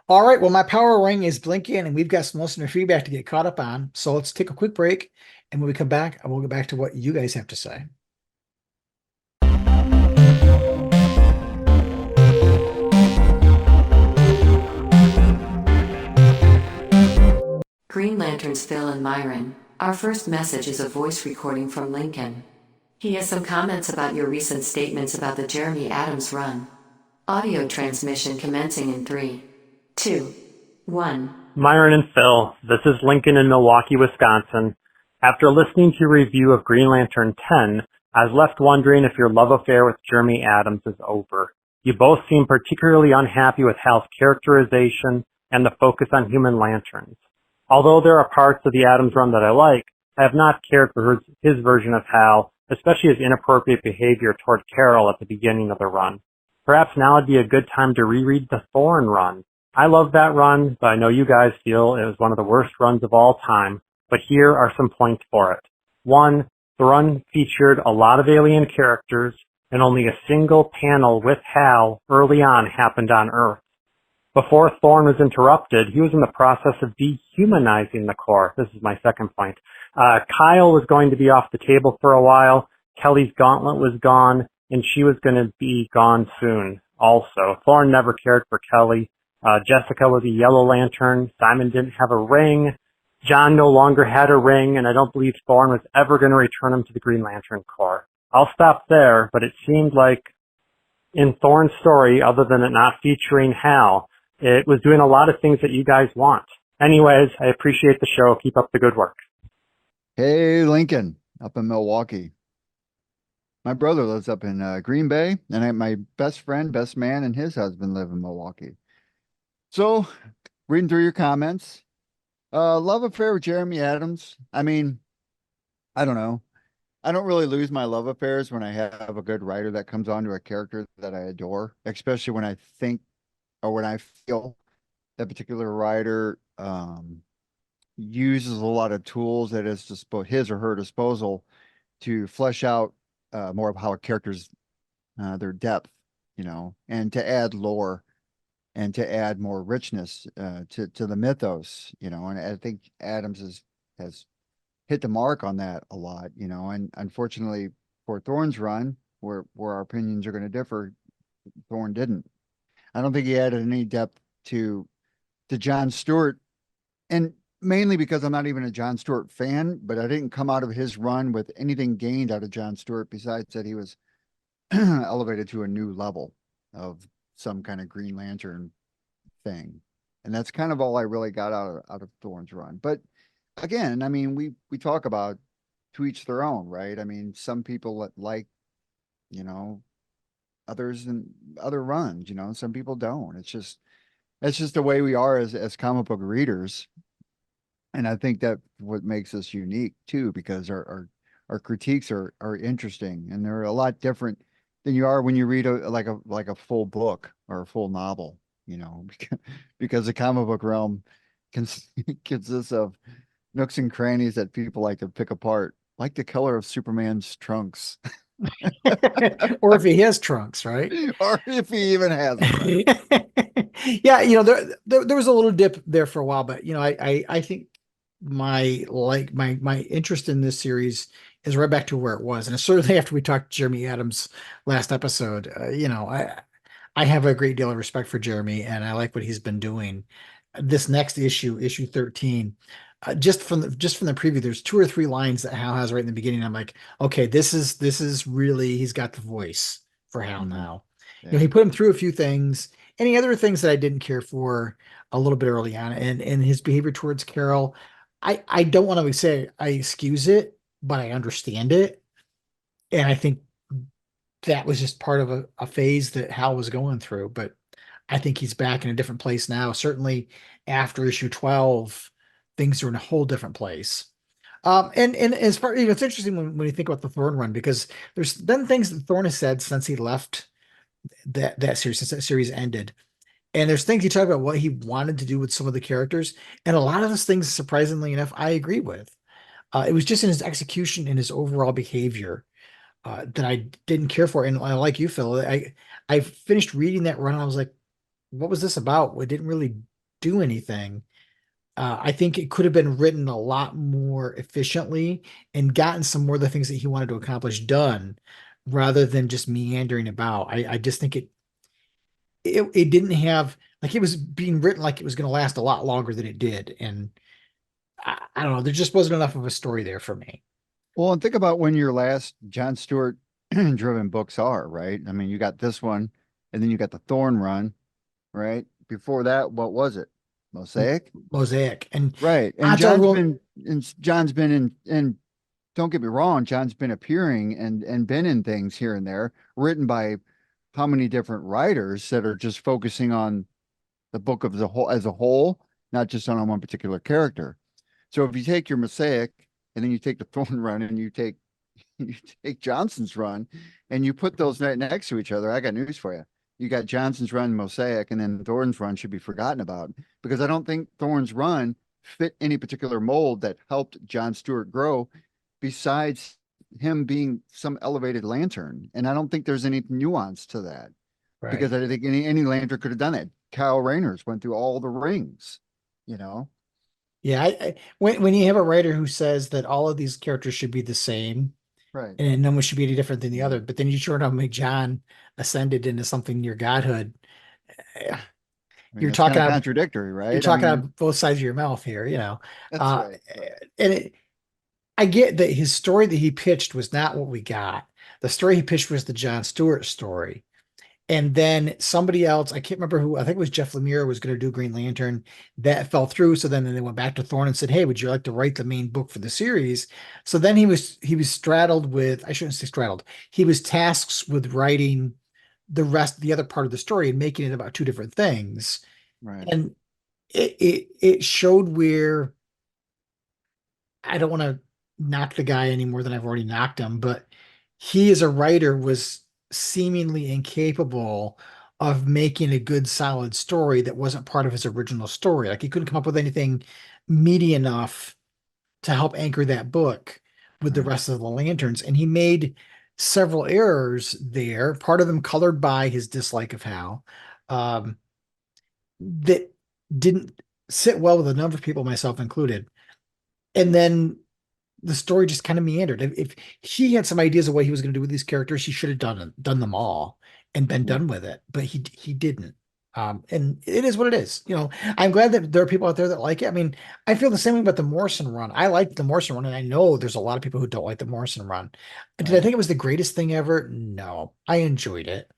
All right. Well, my power ring is blinking and we've got some listener feedback to get caught up on. So let's take a quick break. And when we come back, we'll get back to what you guys have to say. Green Lanterns Phil and Myron. Our first message is a voice recording from Lincoln. He has some comments about your recent statements about the Jeremy Adams run. Audio transmission commencing in 3, 2, 1. Myron and Phil, this is Lincoln in Milwaukee, Wisconsin. After listening to your review of Green Lantern 10, I was left wondering if your love affair with Jeremy Adams is over. You both seem particularly unhappy with Hal's characterization and the focus on human lanterns. Although there are parts of the Adams run that I like, I have not cared for his version of Hal, especially his inappropriate behavior toward Carol at the beginning of the run. Perhaps now would be a good time to reread the Thorn run. I love that run, but I know you guys feel it was one of the worst runs of all time, but here are some points for it. 1, the run featured a lot of alien characters, and only a single panel with Hal early on happened on Earth. Before Thorn was interrupted, he was in the process of dehumanizing the Corps. This is my second point. Kyle was going to be off the table for a while. Kelly's gauntlet was gone, and she was going to be gone soon also. Thorn never cared for Kelly. Jessica was a Yellow Lantern. Simon didn't have a ring. John no longer had a ring, and I don't believe Thorn was ever going to return him to the Green Lantern Corps. I'll stop there, but it seemed like in Thorn's story, other than it not featuring Hal, it was doing a lot of things that you guys want. Anyways, I appreciate the show. Keep up the good work. Hey, Lincoln, up in Milwaukee. My brother lives up in Green Bay, and my best friend, best man, and his husband live in Milwaukee. So, reading through your comments, love affair with Jeremy Adams. I mean, I don't know. I don't really lose my love affairs when I have a good writer that comes onto a character that I adore, especially when I think or when I feel that particular writer uses a lot of tools at his or her disposal to flesh out more of how a character's their depth, and to add lore and to add more richness to the mythos, and I think Adams has hit the mark on that a lot, and unfortunately for Thorne's run, where our opinions are going to differ, Thorne didn't. I don't think he added any depth to Jon Stewart, and mainly because I'm not even a Jon Stewart fan, but I didn't come out of his run with anything gained out of Jon Stewart besides that he was elevated to a new level of some kind of Green Lantern thing. And that's kind of all I really got out of Thorne's run. But again, I mean, we talk about to each their own, right? I mean, some people like, others and other runs, some people don't. It's just the way we are as comic book readers. And I think that what makes us unique too, because our critiques are interesting, and they're a lot different than you are when you read like a full book or a full novel, because the comic book realm consists of nooks and crannies that people like to pick apart, like the color of Superman's trunks. Or if he has trunks, right? Or if he even has them, right? Yeah, there was a little dip there for a while, but I think my interest in this series is right back to where it was. And certainly after we talked to Jeremy Adams last episode, I have a great deal of respect for Jeremy, and I like what he's been doing. This next issue 13, just from the preview, there's 2 or 3 lines that Hal has right in the beginning. I'm like, okay, this is really, he's got the voice for Hal now. Yeah. He put him through a few things. Any other things that I didn't care for a little bit early on, and his behavior towards Carol, I don't want to say I excuse it, but I understand it. And I think that was just part of a phase that Hal was going through. But I think he's back in a different place now. Certainly after issue 12, things are in a whole different place. And as far, it's interesting when you think about the Thorne run, because there's been things that Thorne has said since he left that series, since that series ended. And there's things he talked about what he wanted to do with some of the characters. And a lot of those things, surprisingly enough, I agree with. It was just in his execution and his overall behavior that I didn't care for. And like you, Phil, I finished reading that run and I was like, what was this about? It didn't really do anything. I think it could have been written a lot more efficiently and gotten some more of the things that he wanted to accomplish done, rather than just meandering about. I just think it didn't have, like, it was being written like it was going to last a lot longer than it did. And I don't know, there just wasn't enough of a story there for me. Well, and think about when your last Jon Stewart driven books are, right? I mean, you got this one, and then you got the Thorne run, right? Before that, what was it? Mosaic? Mosaic. And right. And John's been in, don't get me wrong, John's been appearing and been in things here and there, written by how many different writers that are just focusing on the book of the whole as a whole, not just on one particular character. So if you take your Mosaic and then you take the Thorne run and you take Johnson's run and you put those next to each other, I got news for you. You got Johnson's run, Mosaic, and then Thorne's run should be forgotten about, because I don't think Thorne's run fit any particular mold that helped Jon Stewart grow, besides him being some elevated lantern. And I don't think there's any nuance to that, right? Because I think any lantern could have done that. Kyle Rayner's went through all the rings, Yeah, when you have a writer who says that all of these characters should be the same, right, and no one should be any different than the other, but then you sure enough make John ascended into something near godhood. You're talking kind of contradictory, right? You're talking out both sides of your mouth here, That's right. And I get that his story that he pitched was not what we got. The story he pitched was the Jon Stewart story. And then somebody else, I can't remember who, I think it was Jeff Lemire, was going to do Green Lantern. That fell through. So then they went back to Thorne and said, hey, would you like to write the main book for the series? So then he was straddled with, I shouldn't say straddled. He was tasked with writing the other part of the story and making it about 2 different things. Right. And it showed where, I don't want to knock the guy any more than I've already knocked him, but he as a writer was seemingly incapable of making a good solid story that wasn't part of his original story. Like, he couldn't come up with anything meaty enough to help anchor that book with the rest of the lanterns. And he made several errors there, part of them colored by his dislike of Hal, um, that didn't sit well with a number of people, myself included. And then the story just kind of meandered. If he had some ideas of what he was going to do with these characters, he should have done them all and been done with it. But he didn't. And it is what it is. I'm glad that there are people out there that like it. I mean, I feel the same way about the Morrison run. I liked the Morrison run, and I know there's a lot of people who don't like the Morrison run. Did I think it was the greatest thing ever? No, I enjoyed it.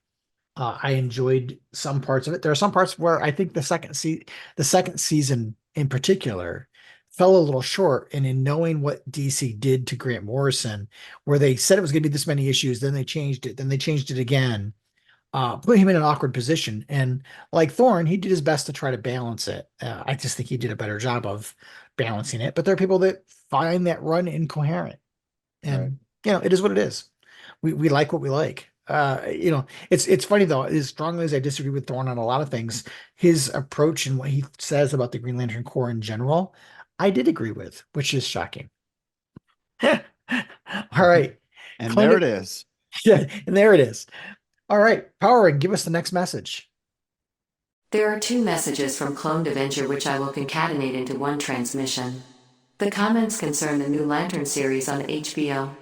I enjoyed some parts of it. There are some parts where I think the second season in particular fell a little short. And in knowing what DC did to Grant Morrison, where they said it was going to be this many issues, then they changed it, then they changed it again, put him in an awkward position. And like Thorne, he did his best to try to balance it. I just think he did a better job of balancing it. But there are people that find that run incoherent, and it is what it is. We like what we like. It's funny though, as strongly as I disagree with Thorne on a lot of things, his approach and what he says about the Green Lantern Corps in general, I did agree with, which is shocking. All right. And there it is. Yeah, and there it is. All right, Power, give us the next message. There are 2 messages from Cloned Avenger which I will concatenate into one transmission. The comments concern the new Lantern series on HBO.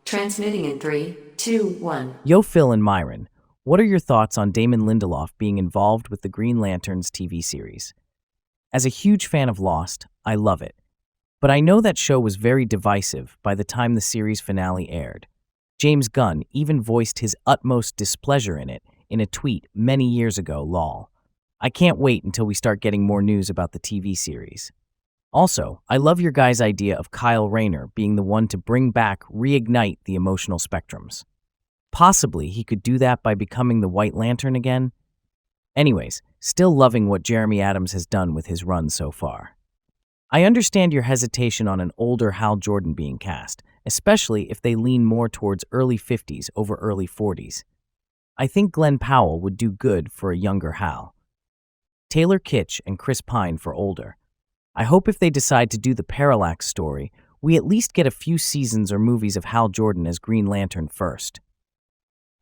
Transmitting in 3, 2, 1. Yo, Phil and Myron, what are your thoughts on Damon Lindelof being involved with the Green Lanterns TV series? As a huge fan of Lost, I love it. But I know that show was very divisive by the time the series finale aired. James Gunn even voiced his utmost displeasure in it in a tweet many years ago, lol. I can't wait until we start getting more news about the TV series. Also, I love your guys' idea of Kyle Rayner being the one to bring back, reignite the emotional spectrums. Possibly he could do that by becoming the White Lantern again. Anyways, still loving what Jeremy Adams has done with his run so far. I understand your hesitation on an older Hal Jordan being cast, especially if they lean more towards early 50s over early 40s. I think Glenn Powell would do good for a younger Hal. Taylor Kitsch and Chris Pine for older. I hope if they decide to do the Parallax story, we at least get a few seasons or movies of Hal Jordan as Green Lantern first.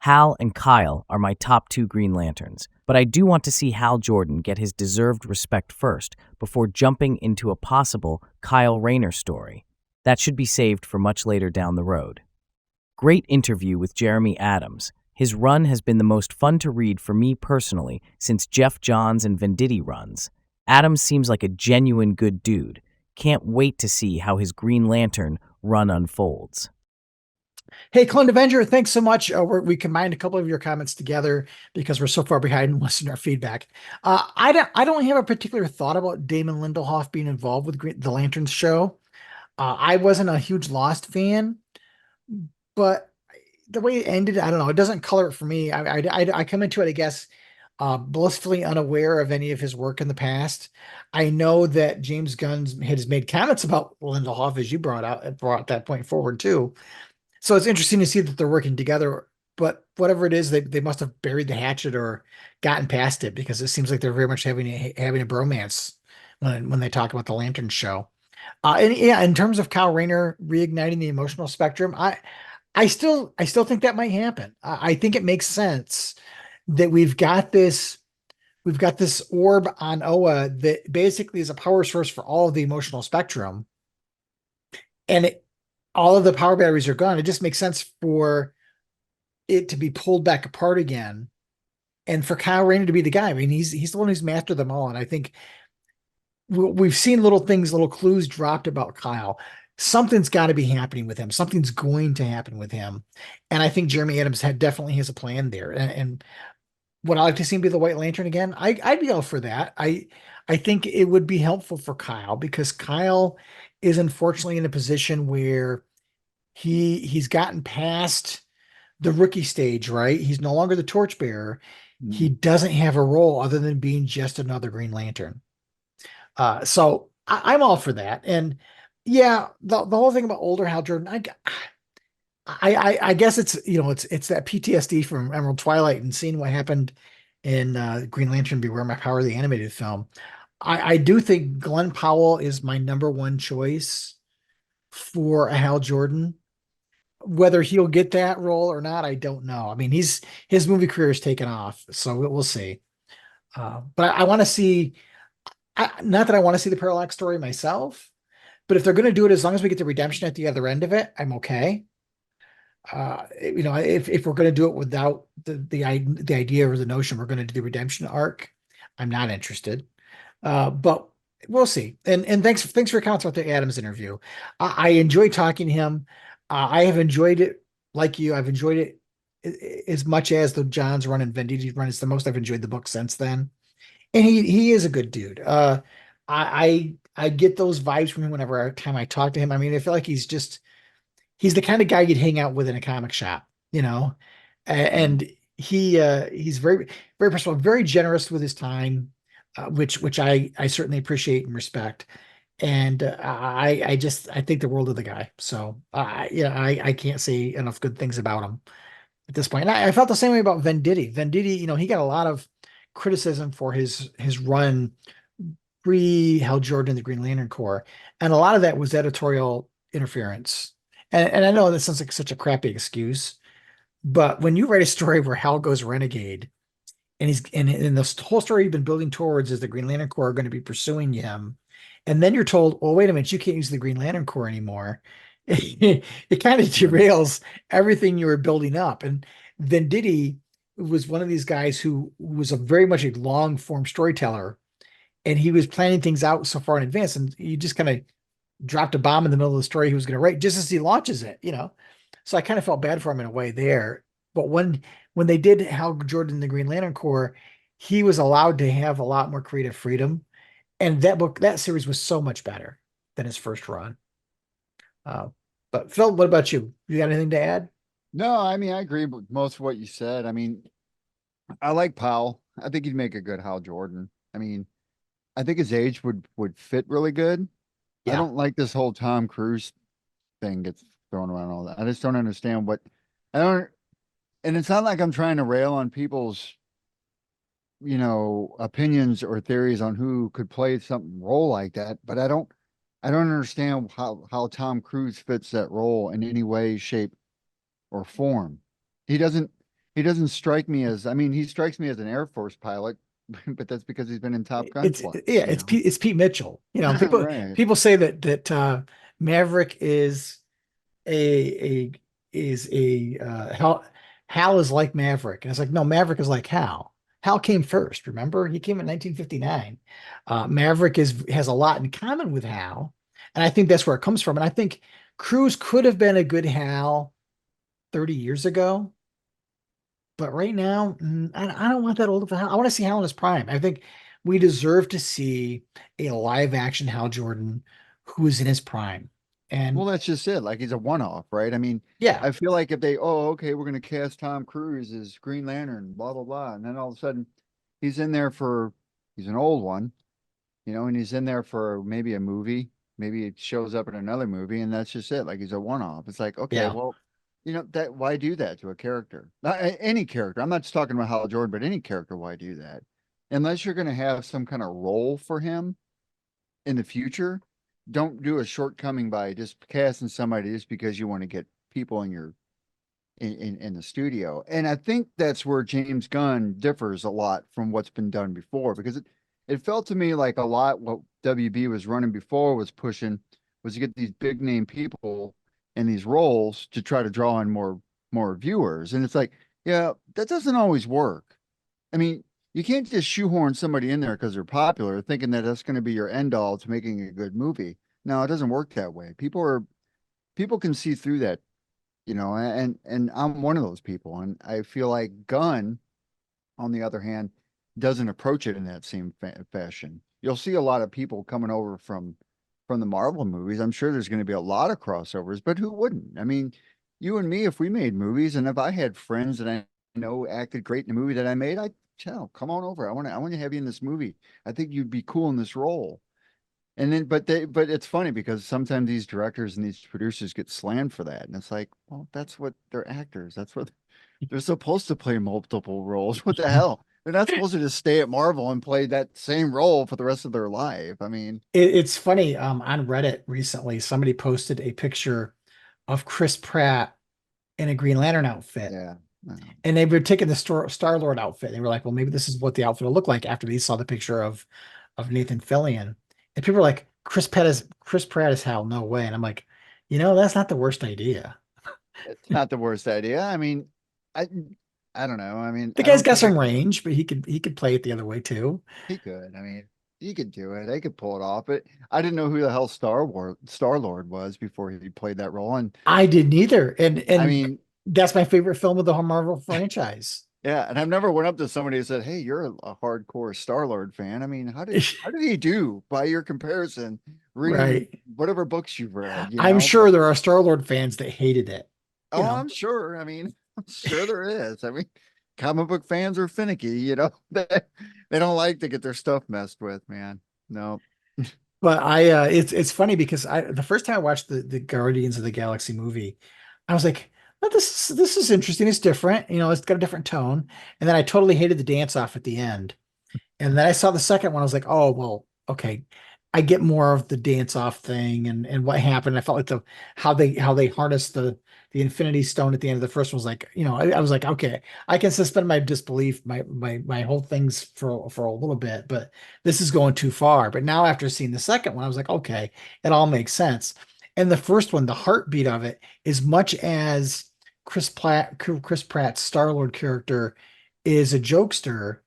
Hal and Kyle are my top 2 Green Lanterns, but I do want to see Hal Jordan get his deserved respect first before jumping into a possible Kyle Rayner story. That should be saved for much later down the road. Great interview with Jeremy Adams. His run has been the most fun to read for me personally since Jeff Johns and Venditti runs. Adams seems like a genuine good dude. Can't wait to see how his Green Lantern run unfolds. Hey, Cloned Avenger, thanks so much. We combined a couple of your comments together because we're so far behind in listener feedback. I don't have a particular thought about Damon Lindelof being involved with the Lanterns show. I wasn't a huge Lost fan, but the way it ended, I don't know. It doesn't color it for me. I come into it, I guess, blissfully unaware of any of his work in the past. I know that James Gunn has made comments about Lindelof, as you brought that point forward too. So it's interesting to see that they're working together, but whatever it is, they must have buried the hatchet or gotten past it, because it seems like they're very much having a bromance when they talk about the Lantern show. And yeah, in terms of Kyle Rayner reigniting the emotional spectrum, I still think that might happen. I think it makes sense that we've got this orb on Oa that basically is a power source for all of the emotional spectrum, and all of the power batteries are gone. It just makes sense for it to be pulled back apart again, and for Kyle Rayner to be the guy. I mean, he's the one who's mastered them all, and I think we've seen little clues dropped about Kyle. Something's got to be happening with him. Something's going to happen with him, and I think Jeremy Adams definitely has a plan there. And would I like to see him be the White Lantern again? I'd be all for that. I think it would be helpful for Kyle, because Kyle is unfortunately in a position where he's gotten past the rookie stage, right? He's no longer the torchbearer. He doesn't have a role other than being just another Green Lantern. So I'm all for that. And yeah, the whole thing about older Hal Jordan, I guess it's that PTSD from Emerald Twilight and seeing what happened in Green Lantern Beware My Power, the animated film. I do think Glenn Powell is my number one choice for a Hal Jordan. Whether he'll get that role or not, I don't know. I mean, his movie career is taken off, so we'll see. But I want to see, not that I want to see the Parallax story myself, but if they're going to do it, as long as we get the redemption at the other end of it, I'm okay. If we're going to do it without the idea or the notion we're going to do the redemption arc, I'm not interested. But we'll see. And thanks for your comments about the Adams interview. I enjoyed talking to him. I have enjoyed it like you. I've enjoyed it as much as the John's run and Venditti run. It's the most I've enjoyed the book since then. And he is a good dude. I get those vibes from him whenever time I talk to him. I mean, I feel like he's the kind of guy you'd hang out with in a comic shop, and he's very, very personal, very generous with his time, which I certainly appreciate and respect. And I think the world of the guy. So I can't say enough good things about him at this point. And I felt the same way about Venditti. Venditti, he got a lot of criticism for his run pre Hal Jordan and the Green Lantern Corps, and a lot of that was editorial interference. And I know that sounds like such a crappy excuse, but when you write a story where Hal goes renegade, and he's in this whole story you've been building towards is the Green Lantern Corps are going to be pursuing him, and then you're told, "Oh, wait a minute, you can't use the Green Lantern Corps anymore." It kind of derails everything you were building up. And Venditti was one of these guys who was a very much a long form storyteller, and he was planning things out so far in advance, and you just kind of dropped a bomb in the middle of the story he was going to write just as he launches it. So I kind of felt bad for him in a way there. But when they did Hal Jordan the Green Lantern Corps, he was allowed to have a lot more creative freedom, and that series was so much better than his first run. But Phil, what about you? You got anything to add? No, I mean, I agree with most of what you said. I mean, I like Powell. I think he'd make a good Hal Jordan. I mean, I think his age would fit really good. I Yeah. don't like this whole Tom Cruise thing gets thrown around all that. I just don't understand I don't, and it's not like I'm trying to rail on people's, opinions or theories on who could play some role like that, but I don't understand how Tom Cruise fits that role in any way, shape, or form. He doesn't he doesn't strike me as, I mean, he strikes me as an Air Force pilot, but that's because he's been in Top Gun It's twice, yeah, it's Pete Mitchell. People Right. people say that Maverick is a Hal is like Maverick, and it's like, no, Maverick is like Hal. Hal came first. Remember, he came in 1959. Maverick has a lot in common with Hal, and I think that's where it comes from. And I think Cruise could have been a good Hal 30 years ago, but right now, I don't want that old of a Hal. I want to see Hal in his prime. I think we deserve to see a live action Hal Jordan who is in his prime. Well, And that's just it. Like he's a one-off, right? I mean, yeah, I feel like if they, oh, okay, we're going to cast Tom Cruise as Green Lantern, blah, blah, blah. And then all of a sudden he's in there he's an old one, and he's in there for maybe a movie. Maybe it shows up in another movie, and that's just it. Like he's a one-off. It's like, okay, yeah. well, why do that to a character? Any character. I'm not just talking about Hal Jordan, but any character, why do that? Unless you're going to have some kind of role for him in the future, don't do a shortcoming by just casting somebody just because you want to get people in the studio. And I think that's where James Gunn differs a lot from what's been done before, because it felt to me like a lot what WB was running before was pushing was to get these big name people in these roles to try to draw in more viewers. And it's like, yeah, that doesn't always work. I mean, you can't just shoehorn somebody in there because they're popular, thinking that that's going to be your end all to making a good movie. No, it doesn't work that way. People can see through that, and I'm one of those people. And I feel like Gunn, on the other hand, doesn't approach it in that same fashion. You'll see a lot of people coming over from the Marvel movies. I'm sure there's going to be a lot of crossovers, but who wouldn't? I mean, you and me, if we made movies, and if I had friends that I know acted great in the movie that I made, I'd tell, come on over. I want to have you in this movie. I think you'd be cool in this role. And then, but it's funny because sometimes these directors and these producers get slammed for that. And it's like, well, that's what they're actors. That's what they're supposed to play multiple roles. What the hell? They're not supposed to just stay at Marvel and play that same role for the rest of their life. I mean, It's funny. On Reddit recently, somebody posted a picture of Chris Pratt in a Green Lantern outfit. Yeah. And they were taking the Star-Lord outfit. They were like, well, maybe this is what the outfit will look like after they saw the picture of Nathan Fillion. And people were like, Chris Pratt is hell, no way. And I'm like, that's not the worst idea. It's not the worst idea. I mean, I I don't know. I mean, The I guy's don't got think some range, but he could play it the other way too. he could. I mean, he could do it. They could pull it off. But I didn't know who the hell Star-Lord was before he played that role. And I didn't either. And I mean, that's my favorite film of the whole Marvel franchise. yeah, and I've never went up to somebody and said, "Hey, you're a hardcore Star-Lord fan." I mean, how did he do by your comparison, reading Right. whatever books you've read, I'm sure there are Star-Lord fans that hated it. Oh, I'm sure. I mean, I'm sure there is. I mean, comic book fans are finicky, they don't like to get their stuff messed with, man. No. But it's funny because the first time I watched the Guardians of the Galaxy movie, I was like, well, this is interesting. It's different. It's got a different tone. And then I totally hated the dance off at the end. And then I saw the second one. I was like, oh, well, okay. I get more of the dance off thing and what happened. I felt like how they harnessed the Infinity Stone at the end of the first one was like, I was like, okay, I can suspend my disbelief, my whole things for a little bit, but this is going too far. But now after seeing the second one, I was like, okay, it all makes sense. And the first one, the heartbeat of it, as much as Chris Pratt's Star-Lord character is a jokester,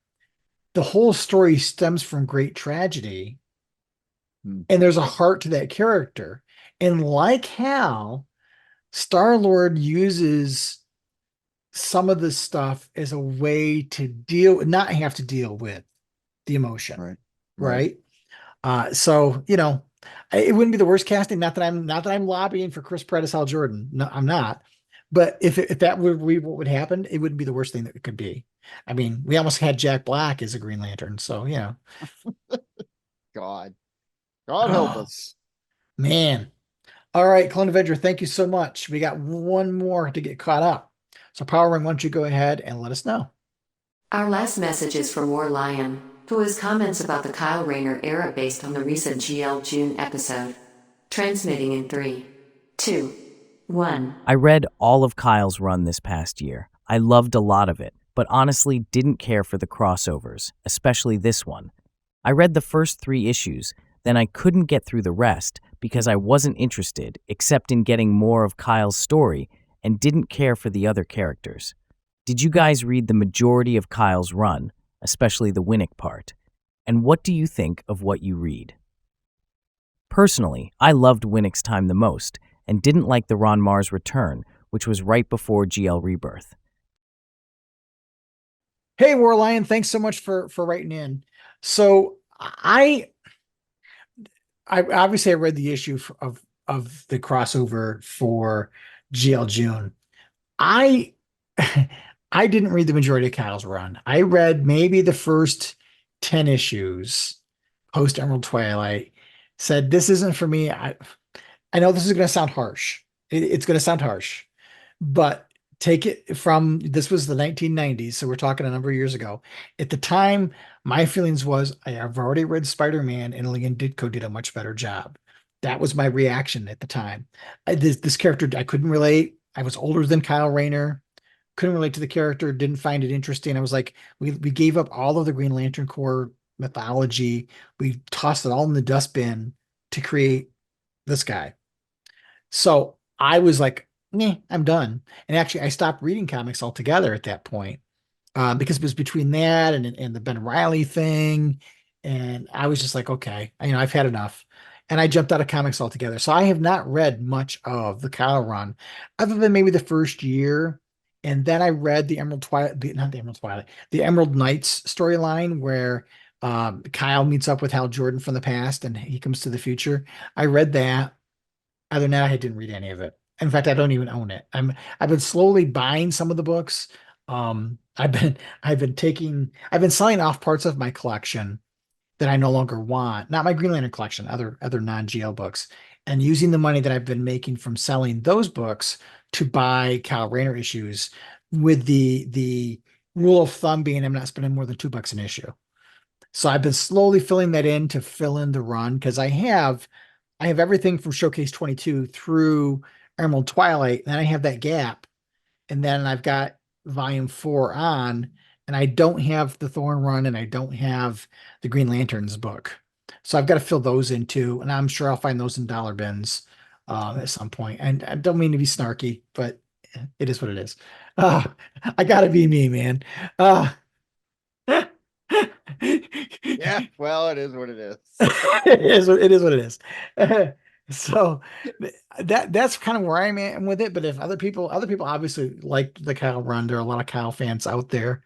the whole story stems from great tragedy. And there's a heart to that character. And like Hal, Star-Lord uses some of this stuff as a way to not have to deal with the emotion. Right. So, it wouldn't be the worst casting. Not that I'm lobbying for Chris Pratt as Hal Jordan. No, I'm not. But if that would be what would happen, it wouldn't be the worst thing that it could be. I mean, we almost had Jack Black as a Green Lantern. So, God help us. Man. All right, Clone Avenger, thank you so much. We got one more to get caught up. So Power Ring, why don't you go ahead and let us know? Our last message is from War Lion, who has comments about the Kyle Rayner era based on the recent GL June episode. Transmitting in 3, 2, 1. I read all of Kyle's run this past year. I loved a lot of it, but honestly didn't care for the crossovers, especially this one. I read the first 3 issues, then I couldn't get through the rest because I wasn't interested except in getting more of Kyle's story and didn't care for the other characters. Did you guys read the majority of Kyle's run, especially the Winnick part? And what do you think of what you read? Personally, I loved Winnick's time the most and didn't like the Ron Mars return, which was right before GL Rebirth. Hey, War Lion, thanks so much for writing in. So I obviously I read the issue of the crossover for GL June. I I didn't read the majority of Kyle's run. I read maybe the first 10 issues post Emerald Twilight. Said this isn't for me. I know this is going to sound harsh. It's going to sound harsh, but take it from, this was the 1990s, so we're talking a number of years ago. At the time, my feelings was I've already read Spider-Man and Leon Ditko did a much better job. That was my reaction at the time. This character, I couldn't relate. I was older than Kyle Rayner. Couldn't relate to the character. Didn't find it interesting. I was like, we gave up all of the Green Lantern Corps mythology. We tossed it all in the dustbin to create this guy. So I was like, nah, I'm done. And actually, I stopped reading comics altogether at that point because it was between that and the Ben Reilly thing. And I was just like, okay, I've had enough. And I jumped out of comics altogether. So I have not read much of the Kyle run other than maybe the first year. And then I read the Emerald Knights storyline where Kyle meets up with Hal Jordan from the past and he comes to the future. I read that. Other than that, I didn't read any of it. In fact, I don't even own it. I've been slowly buying some of the books. I've been selling off parts of my collection that I no longer want. Not my Green Lantern collection, other non-GL books, and using the money that I've been making from selling those books to buy Kyle Rayner issues, with the rule of thumb being I'm not spending more than $2 an issue. So I've been slowly filling that in to fill in the run because I have everything from Showcase 22 through Emerald Twilight, and I have that gap and then I've got volume 4 on, and I don't have the Thorn Run, and I don't have the Green Lanterns book. So I've got to fill those in too, and I'm sure I'll find those in dollar bins at some point. And I don't mean to be snarky, but it is what it is. I gotta be me, man. Yeah, well, it is what it is. It is what it is. So that's kind of where I'm at with it. But if other people obviously like the Kyle run, there are a lot of Kyle fans out there.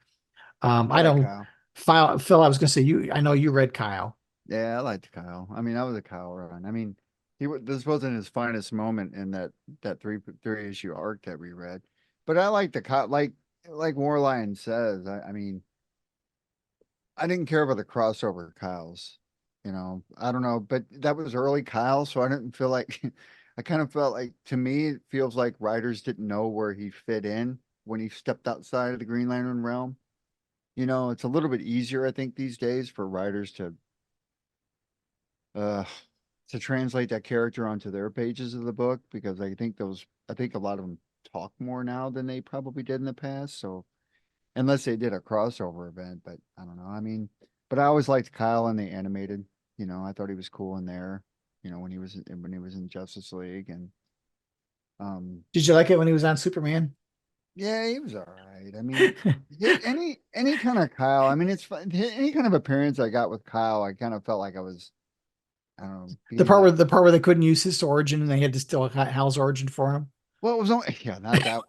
I like don't Phil, I was gonna say I know you read Kyle. Yeah, I liked Kyle. I mean, I was a Kyle run. I mean, this wasn't his finest moment in that three issue arc that we read, but I like the Kyle, like Warlion says. I mean, I didn't care about the crossover Kyles. I don't know, but that was early Kyle, so I didn't feel like I kind of felt like, to me, it feels like writers didn't know where he fit in when he stepped outside of the Green Lantern realm. It's a little bit easier, I think, these days for writers uh to translate that character onto their pages of the book, because I think a lot of them talk more now than they probably did in the past. So unless they did a crossover event, but I don't know. I mean, but I always liked Kyle in the animated. I thought he was cool in there. When he was in Justice League, and Did you like it when he was on Superman? yeah, he was all right. I mean, any kind of Kyle. I mean, it's fun. Any kind of appearance I got with Kyle, I kind of felt like I was, I don't know, The part where they couldn't use his origin and they had to steal Hal's origin for him. Well, it was yeah, not that.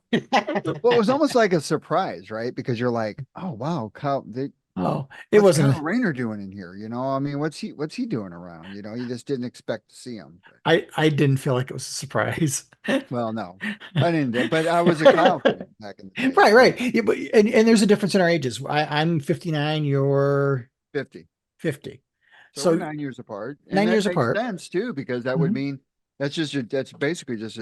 Well, it was almost like a surprise, right? Because you're like, oh wow, Kyle. It wasn't. Kyle Rayner doing in here? I mean, what's he doing around? You just didn't expect to see him. I didn't feel like it was a surprise. Well, no, I didn't. But I was a Kyle fan back in the day. Right. Yeah, but and there's a difference in our ages. I'm 59. You're 50. 50. So we're 9 years apart. And 9 years that makes apart. sense too, because that would mean that's basically just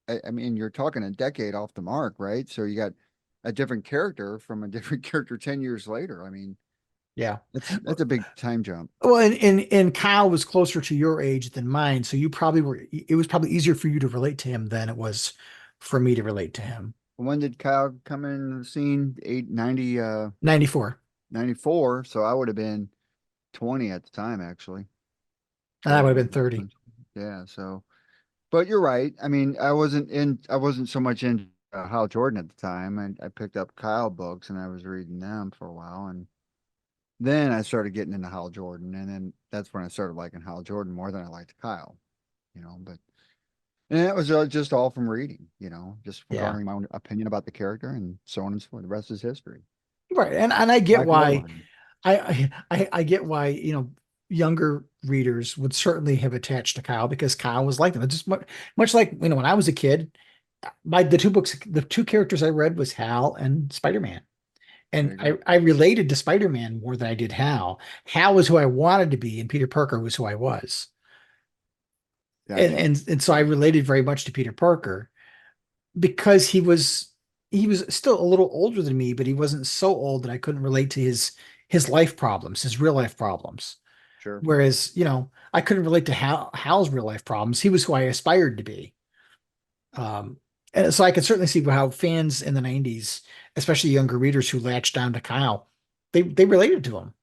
I mean, you're talking a decade off the mark, right? So you got a different character from a different character 10 years later. I mean, yeah, that's a big time jump. Well, and Kyle was closer to your age than mine, so it was probably easier for you to relate to him than it was for me to relate to him. When did Kyle come in the scene? 94. 94. So I would have been 20 at the time, actually. And I would have been 30. Yeah. So, but you're right. I mean, I wasn't so much into Hal Jordan at the time. I picked up Kyle books and I was reading them for a while. And then I started getting into Hal Jordan. And then that's when I started liking Hal Jordan more than I liked Kyle, and it was just all from reading, just garnering my own opinion about the character and so on and so forth. The rest is history. Right. And I get why I get why, younger readers would certainly have attached to Kyle because Kyle was like them. It's just much like, when I was a kid, the two characters I read was Hal and Spider-Man. And I related to Spider-Man more than I did Hal. Hal was who I wanted to be, and Peter Parker was who I was. Gotcha. And so I related very much to Peter Parker because he was still a little older than me, but he wasn't so old that I couldn't relate to his life problems, his real life problems. Sure. Whereas, I couldn't relate to Hal's real life problems. He was who I aspired to be. And so I could certainly see how fans in the 90s, especially younger readers who latched on to Kyle, they related to him,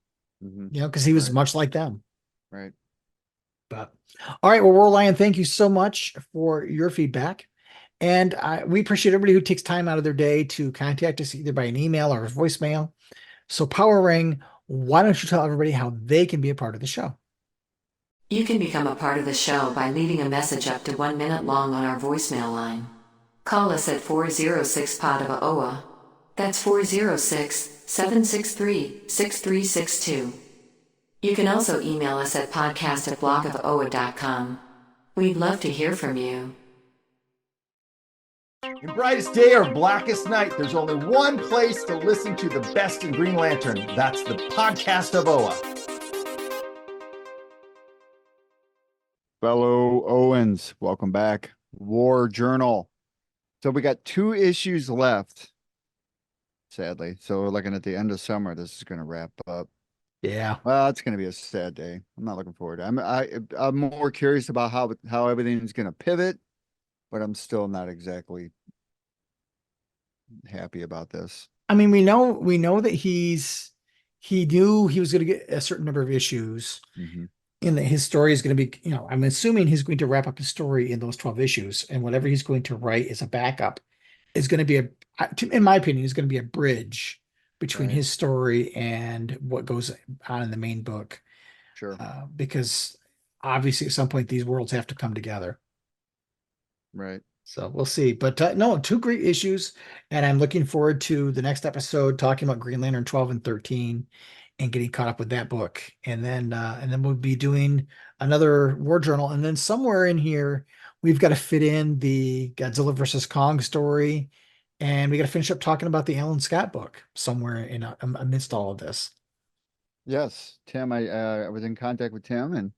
because he was much like them. Right. But all right, well, Warlion, thank you so much for your feedback. And we appreciate everybody who takes time out of their day to contact us either by an email or a voicemail. So Power Ring, why don't you tell everybody how they can be a part of the show? You can become a part of the show by leaving a message up to 1 minute long on our voicemail line. Call us at 406-POD-OA. That's 406-763-6362. You can also email us at podcast@blockofoa.com. We'd love to hear from you. In brightest day or blackest night, there's only one place to listen to the best in Green Lantern. That's the podcast of OA. Fellow Owens, welcome back. War Journal. So we got 2 issues left, sadly. So we're looking at the end of summer. This is going to wrap up. Yeah. Well, it's going to be a sad day. I'm not looking forward to it. I'm more curious about how everything's going to pivot, but I'm still not exactly happy about this. I mean, we know that he knew he was going to get a certain number of issues, Mhm. and that his story is going to be, I'm assuming he's going to wrap up his story in those 12 issues, and whatever he's going to write as a backup is going to be in my opinion, is going to be a bridge between Right. his story and what goes on in the main book. Sure. Because obviously at some point these worlds have to come together. Right. So we'll see. But no, 2 great issues. And I'm looking forward to the next episode talking about Green Lantern 12 and 13 and getting caught up with that book. And then we'll be doing another war journal. And then somewhere in here, we've got to fit in the Godzilla versus Kong story. And we got to finish up talking about the Alan Scott book somewhere in amidst all of this. Yes, Tim, I was in contact with Tim, and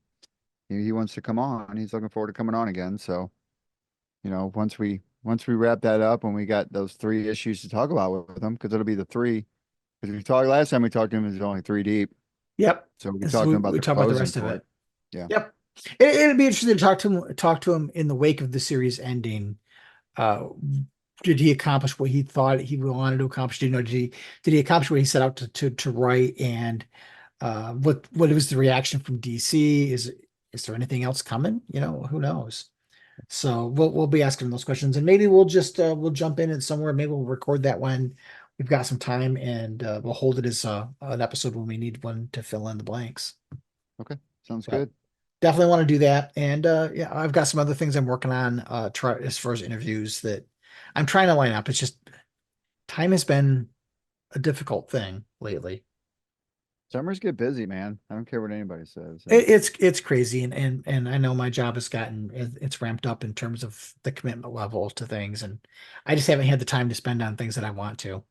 he wants to come on. He's looking forward to coming on again. So, once we wrap that up and we got those 3 issues to talk about with him, because it'll be the 3. Because we talked last time we talked to him, it was only 3 deep. Yep. So we So talked about we the talk about the closing rest of for it. Yeah. Yep. It'd be interesting to talk to him in the wake of the series ending. Did he accomplish what he thought he wanted to accomplish? Did he accomplish what he set out to write? And what was the reaction from DC? Is there anything else coming? Who knows? So we'll be asking those questions, and maybe we'll just we'll jump in and somewhere. Maybe we'll record that when we've got some time, and we'll hold it as an episode when we need one to fill in the blanks. Okay. Sounds But good. definitely want to do that. And yeah, I've got some other things I'm working on as far as interviews that I'm trying to line up. It's just time has been a difficult thing lately. Summers get busy, man. I don't care what anybody says. It's crazy, and I know my job has it's ramped up in terms of the commitment level to things, and I just haven't had the time to spend on things that I want to.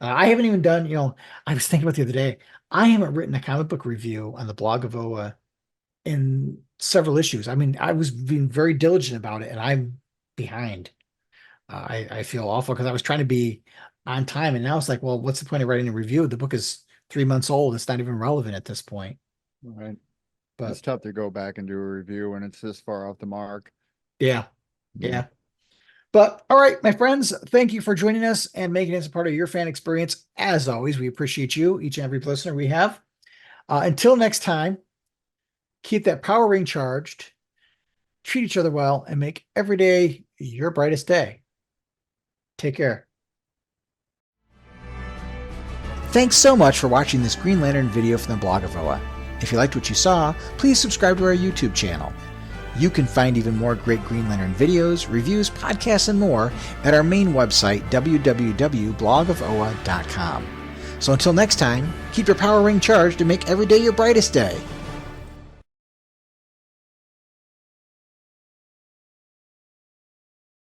I haven't even done, I was thinking about the other day, I haven't written a comic book review on the blog of OA in several issues. I mean, I was being very diligent about it, and I'm behind. I feel awful because I was trying to be on time, and now it's like, well, what's the point of writing a review? The book is 3 months old. It's not even relevant at this point. Right. But It's tough to go back and do a review when it's this far off the mark. yeah. But all right, my friends, thank you for joining us and making us a part of your fan experience. As always, we appreciate you, each and every listener we have. Until next time, keep that power ring charged, treat each other well, and make every day your brightest day. Take care. Thanks so much for watching this Green Lantern video from the blog of OA. If you liked what you saw, please subscribe to our YouTube channel. You can find even more great Green Lantern videos, reviews, podcasts, and more at our main website, www.blogofoa.com. So until next time, keep your power ring charged and make every day your brightest day.